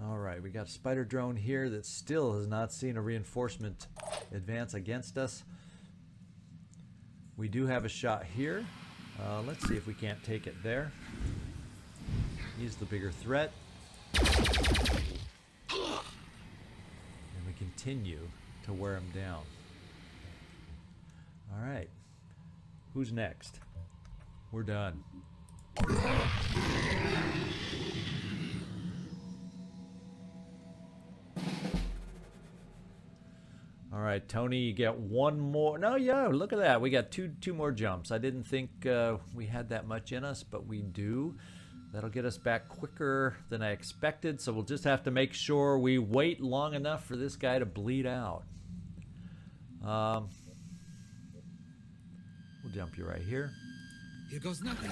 Alright, we got a spider drone here that still has not seen a reinforcement advance against us. We do have a shot here. Let's see if we can't take it there. He's the bigger threat. And we continue to wear him down. Alright. Who's next? We're done. All right, Tony, you get one more. No, yeah, look at that. We got two more jumps. I didn't think we had that much in us, but we do. That'll get us back quicker than I expected, so we'll just have to make sure we wait long enough for this guy to bleed out. We'll jump you right here. Here goes nothing.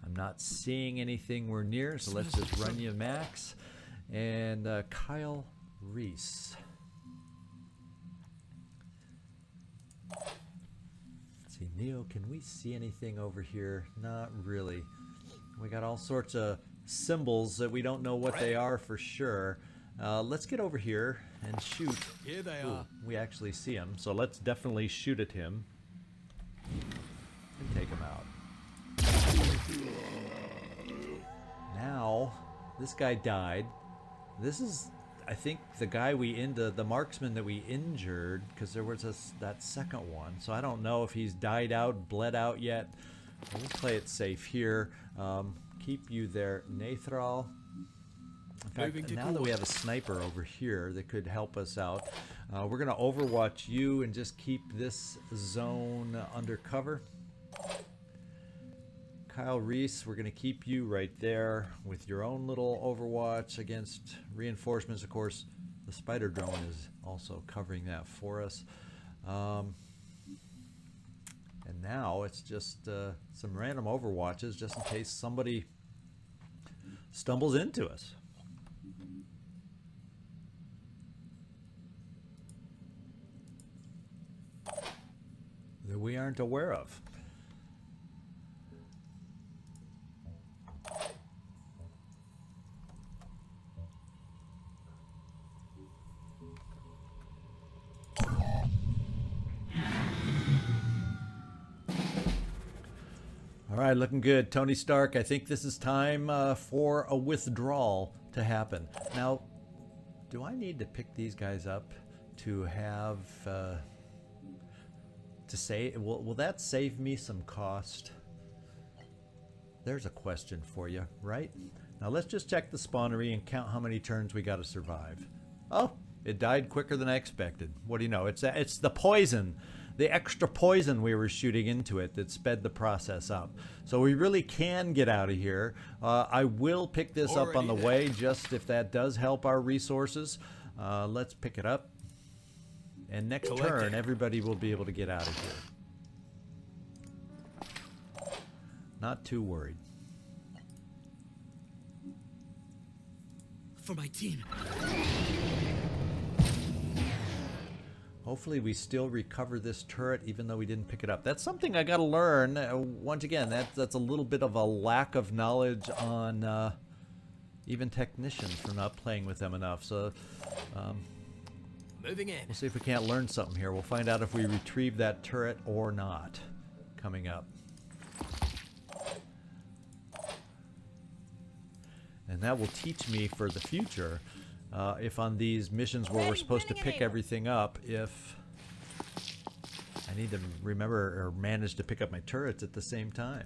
I'm not seeing anything we're near, so let's just run you max. And Kyle Reese. Let's see, Neo, can we see anything over here? Not really. We got all sorts of symbols that we don't know what they are for sure. Let's get over here and shoot. Here they Ooh, are. we actually see him, so let's definitely shoot at him and take him out. Now, this guy died. This is, I think, the guy the marksman that we injured, because there was that second one. So I don't know if he's died out, bled out yet. We'll play it safe here. Keep you there, Nathrall. In fact, now that we have a sniper over here that could help us out, we're going to overwatch you and just keep this zone under cover. Kyle Reese, we're going to keep you right there with your own little overwatch against reinforcements. Of course, the spider drone is also covering that for us. And now it's just some random overwatches just in case somebody stumbles into us. That we aren't aware of. All right, looking good. Tony Stark, I think this is time for a withdrawal to happen. Now, do I need to pick these guys up to have... to say, will that save me some cost? There's a question for you, right? Now let's just check the spawnery and count how many turns we got to survive. Oh, it died quicker than I expected. What do you know? It's the poison, the extra poison we were shooting into it that sped the process up. So we really can get out of here. I will pick this up on the way, just if that does help our resources. Let's pick it up. And next turn, everybody will be able to get out of here. Not too worried. For my team. Hopefully we still recover this turret even though we didn't pick it up. That's something I gotta learn. Once again, that's a little bit of a lack of knowledge on even technicians for not playing with them enough. So Moving in. we'll see if we can't learn something here. We'll find out if we retrieve that turret or not coming up. And that will teach me for the future, if on these missions where we're supposed to pick everything up, if I need to remember or manage to pick up my turrets at the same time.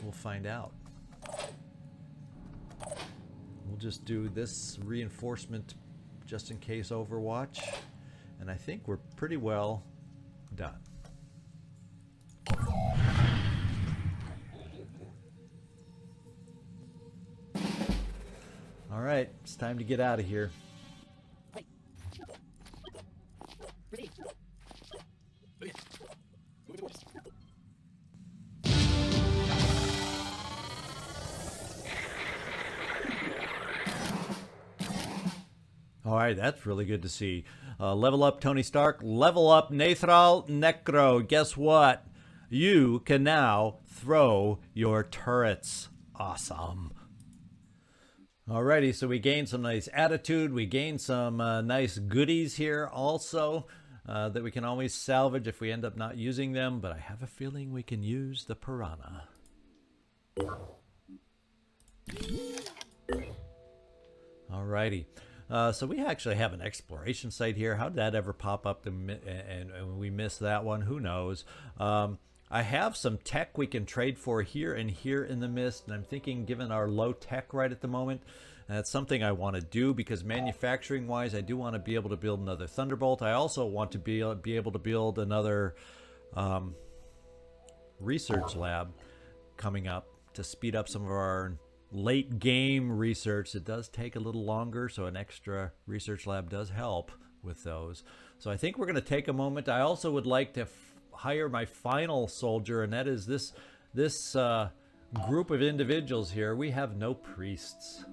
We'll find out. We'll just do this reinforcement just in case Overwatch, and I think we're pretty well done. All right, it's time to get out of here. All right, that's really good to see. Level up Tony Stark, level up Nathrall Necro. Guess what? You can now throw your turrets. Awesome. Alrighty, so we gained some nice attitude. We gained some nice goodies here also that we can always salvage if we end up not using them. But I have a feeling we can use the piranha. Alrighty. So we actually have an exploration site here. How did that ever pop up and we missed that one? Who knows? I have some tech we can trade for here and here in the mist, and I'm thinking given our low tech right at the moment, that's something I want to do because manufacturing wise I do want to be able to build another Thunderbolt. I also want to be able to build another research lab coming up to speed up some of our late game research. It does take a little longer, so an extra research lab does help with those. So I think we're going to take a moment. I also would like to hire my final soldier, and that is this group of individuals here. We have no priests,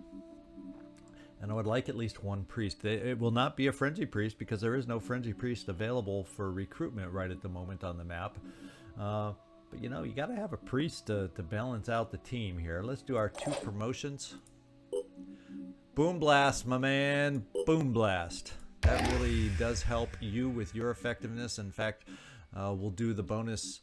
and I would like at least one priest. It will not be a frenzy priest because there is no frenzy priest available for recruitment right at the moment on the map. But you know, you got to have a priest to balance out the team here. Let's do our 2 promotions. Boom Blast, my man. Boom Blast. That really does help you with your effectiveness. In fact, we'll do the bonus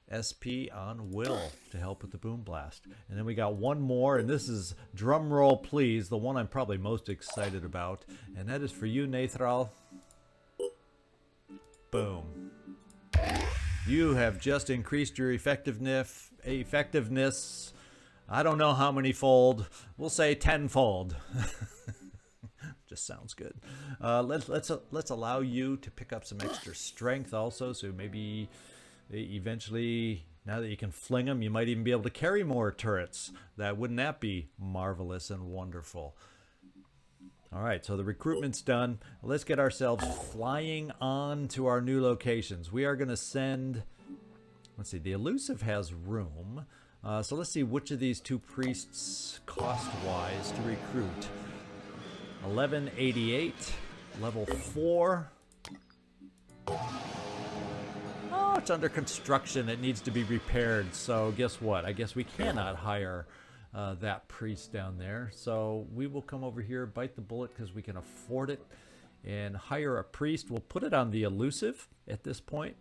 SP on Will to help with the Boom Blast. And then we got one more, and this is, drum roll please, the one I'm probably most excited about. And that is for you, Nathrall. Boom. You have just increased your effectiveness, I don't know how many fold. We'll say 10-fold. Just sounds good. Let's allow you to pick up some extra strength also, so maybe eventually, now that you can fling them, you might even be able to carry more turrets. Wouldn't that be marvelous and wonderful? All right, so the recruitment's done. Let's get ourselves flying on to our new locations. We are going to send, let's see, the Elusive has room. So let's see which of these 2 priests cost-wise to recruit. 1188, level 4. Oh, it's under construction. It needs to be repaired. So guess what? I guess we cannot hire that priest down there. So we will come over here, bite the bullet because we can afford it, and hire a priest. We'll put it on the Elusive at this point.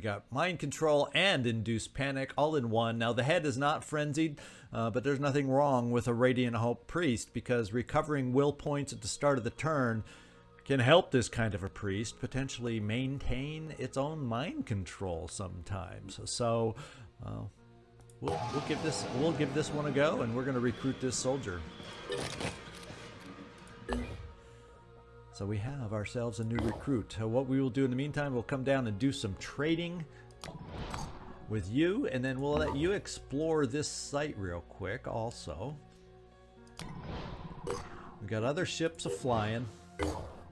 got mind control and induced panic all in one. Now the head is not frenzied, but there's nothing wrong with a Radiant Hope Priest, because recovering will points at the start of the turn can help this kind of a priest potentially maintain its own mind control sometimes. So we'll give this one a go, and we're going to recruit this soldier. So we have ourselves a new recruit. What we will do in the meantime, we'll come down and do some trading with you, and then we'll let you explore this site real quick also. We've got other ships a-flying,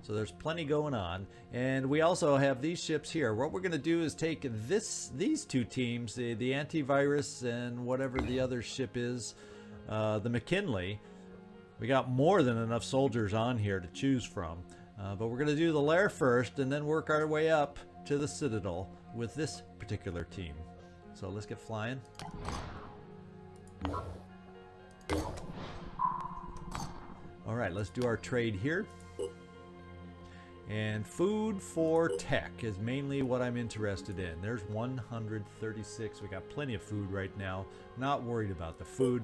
so there's plenty going on. And we also have these ships here. What we're going to do is take these two teams, the antivirus and whatever the other ship is, the McKinley. We got more than enough soldiers on here to choose from. But we're going to do the Lair first and then work our way up to the Citadel with this particular team. So let's get flying. All right, let's do our trade here. And food for tech is mainly what I'm interested in. There's 136. We got plenty of food right now. Not worried about the food.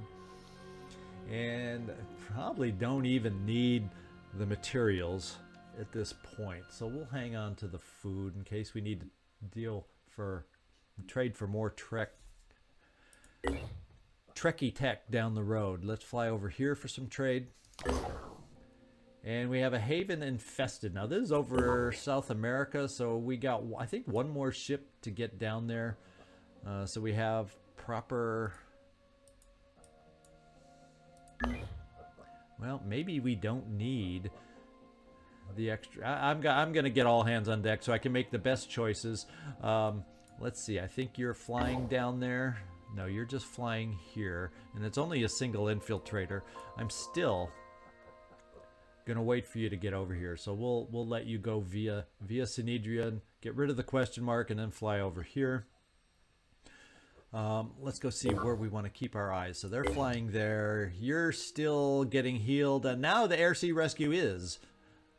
And probably don't even need the materials at this point. So we'll hang on to the food in case we need to trade for more Trekkie tech down the road. Let's fly over here for some trade. And we have a haven infested. Now this is over South America, so we got, I think, one more ship to get down there. So we have proper... Well, maybe we don't need the extra... I'm going to get all hands on deck so I can make the best choices. Let's see, I think you're flying down there. No, you're just flying here. And it's only a single infiltrator. I'm still gonna wait for you to get over here, so we'll let you go via Sinedria, get rid of the question mark, and then fly over here. Let's go see where we want to keep our eyes. So they're flying there. You're still getting healed, and now the air sea rescue is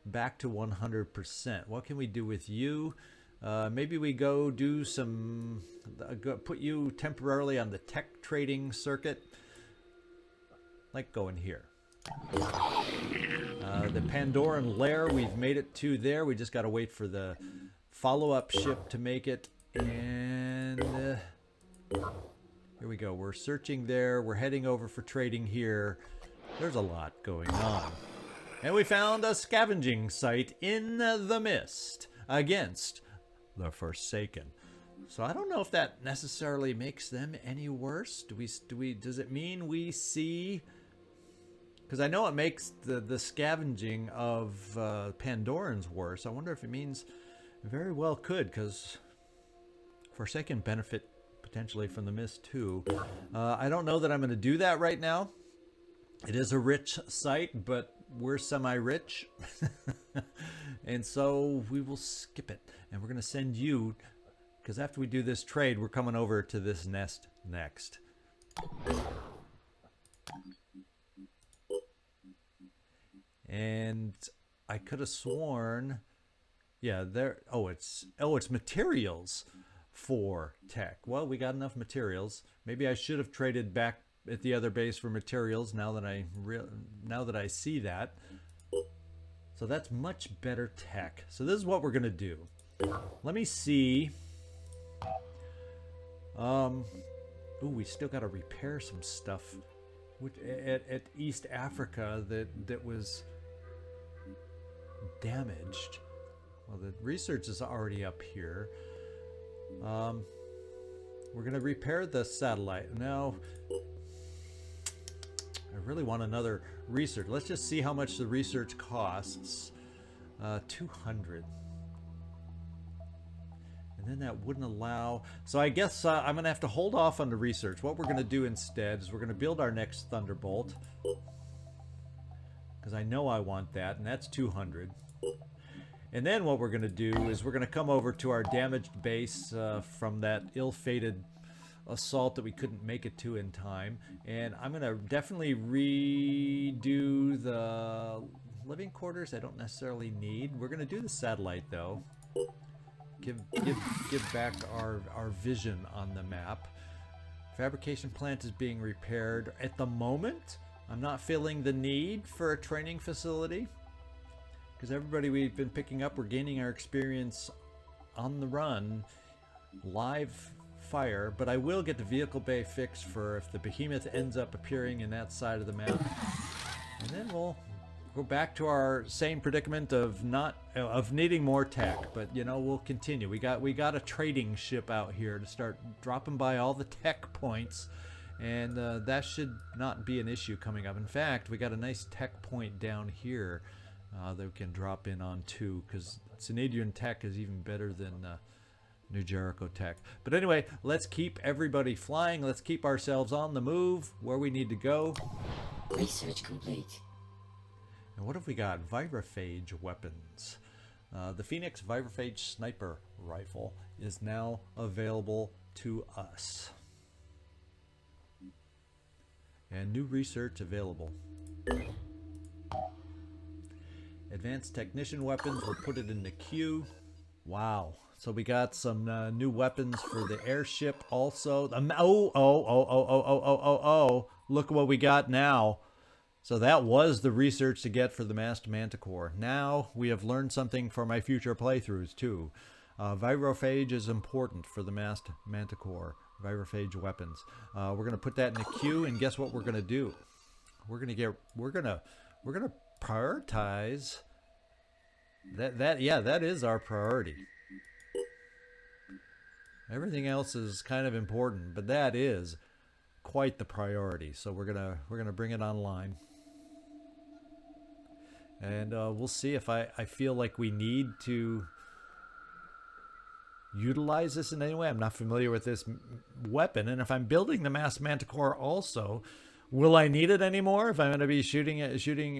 back to 100%. What can we do with you? Maybe we go do some put you temporarily on the tech trading circuit, like going here. The Pandoran Lair, we've made it to there. We just got to wait for the follow-up ship to make it. And here we go. We're searching there. We're heading over for trading here. There's a lot going on. And we found a scavenging site in the mist against the Forsaken. So I don't know if that necessarily makes them any worse. Does it mean we see... Because I know it makes the scavenging of Pandorans worse. I wonder if it means very well could, because Forsaken benefit potentially from the mist too. I don't know that I'm going to do that right now. It is a rich site, but we're semi-rich. And so we will skip it. And we're going to send you, because after we do this trade, we're coming over to this nest next. And I could have sworn, yeah, there. Oh, it's materials for tech. Well, we got enough materials. Maybe I should have traded back at the other base for materials. Now that I see that, so that's much better tech. So this is what we're gonna do. Let me see. Ooh, we still got to repair some stuff. At East Africa that was damaged. Well, the research is already up here. We're gonna repair the satellite. Now I really want another research. Let's just see how much the research costs. 200. And then that wouldn't allow... So I guess I'm going to have to hold off on the research. What we're going to do instead is we're going to build our next Thunderbolt. Because I know I want that, and that's 200. And then what we're going to do is we're going to come over to our damaged base from that ill-fated assault that we couldn't make it to in time. And I'm going to definitely redo the living quarters I don't necessarily need. We're going to do the satellite, though. give back our vision on the map. Fabrication plant is being repaired. At the moment, I'm not feeling the need for a training facility because everybody we've been picking up, we're gaining our experience on the run, live fire, but I will get the vehicle bay fixed for if the behemoth ends up appearing in that side of the map. And then we'll go back to our same predicament of needing more tech, but you know, we'll continue. We got a trading ship out here to start dropping by all the tech points, and that should not be an issue coming up. In fact, we got a nice tech point down here that we can drop in on too, because Synedrian tech is even better than New Jericho tech. But anyway, let's keep everybody flying. Let's keep ourselves on the move where we need to go. Research complete. And what have we got? Virophage weapons. The Phoenix Virophage sniper rifle is now available to us. And new research available. Advanced technician weapons, we'll put it in the queue. Wow. So we got some new weapons for the airship also. Look what we got now. So that was the research to get for the Masked Manicore. Now we have learned something for my future playthroughs too. Virophage is important for the Masked Manicore. Virophage weapons. We're gonna put that in the queue, and guess what we're gonna do? We're gonna prioritize that. Yeah, that is our priority. Everything else is kind of important, but that is quite the priority. So we're gonna bring it online, and we'll see if I feel like we need to utilize this in any way. I'm not familiar with this weapon, and if I'm building the Masked Manicore also, will I need it anymore? If I'm going to be shooting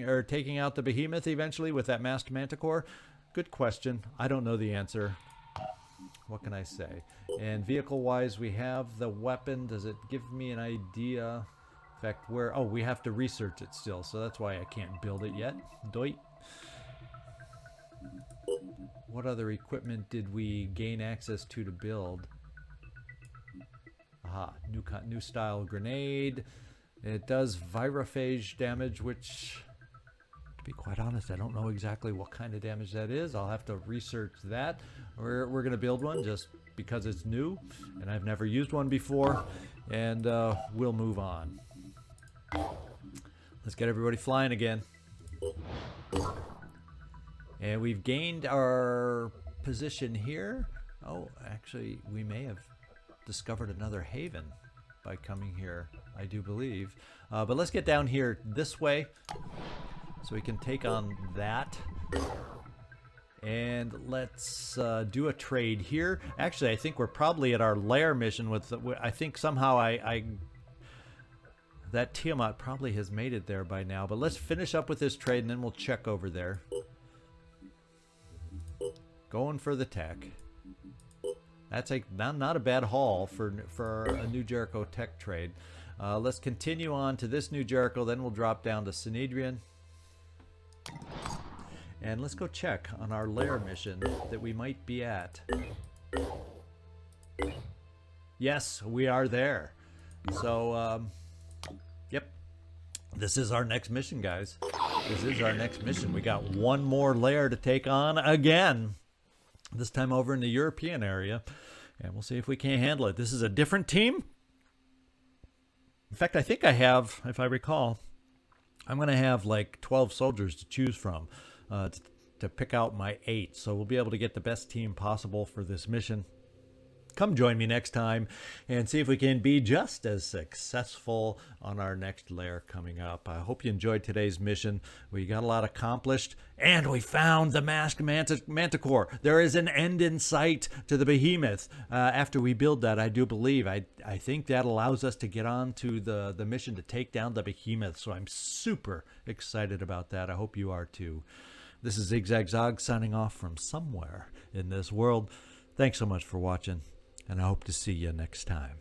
or taking out the behemoth eventually with that Masked Manicore? Good question. I don't know the answer. What can I say? And vehicle-wise, we have the weapon. Does it give me an idea? In fact, where? Oh, we have to research it still, so that's why I can't build it yet. Doit. What other equipment did we gain access to build? Aha, new style grenade. It does virophage damage, which, to be quite honest, I don't know exactly what kind of damage that is. I'll have to research that. We're going to build one just because it's new, and I've never used one before, and we'll move on. Let's get everybody flying again. And we've gained our position here. Oh, actually, we may have discovered another haven by coming here, I do believe. But let's get down here this way so we can take on that. And let's do a trade here. Actually, I think we're probably at our Lair mission with, I think somehow that Tiamat probably has made it there by now. But let's finish up with this trade and then we'll check over there. Going for the tech. That's not a bad haul for a New Jericho tech trade. Let's continue on to this New Jericho, then we'll drop down to Synedrian. And let's go check on our Lair mission that we might be at. Yes, we are there. So, yep. This is our next mission, guys. This is our next mission. We got one more Lair to take on again. This time over in the European area. And we'll see if we can't handle it. This is a different team. In fact, I think I have, if I recall, I'm going to have like 12 soldiers to choose from to pick out my 8. So we'll be able to get the best team possible for this mission. Come join me next time and see if we can be just as successful on our next Lair coming up. I hope you enjoyed today's mission. We got a lot accomplished, and we found the Masked Manicore. There is an end in sight to the behemoth. After we build that, I do believe, I think that allows us to get on to the mission to take down the behemoth. So I'm super excited about that. I hope you are too. This is ZigZagZog signing off from somewhere in this world. Thanks so much for watching, and I hope to see you next time.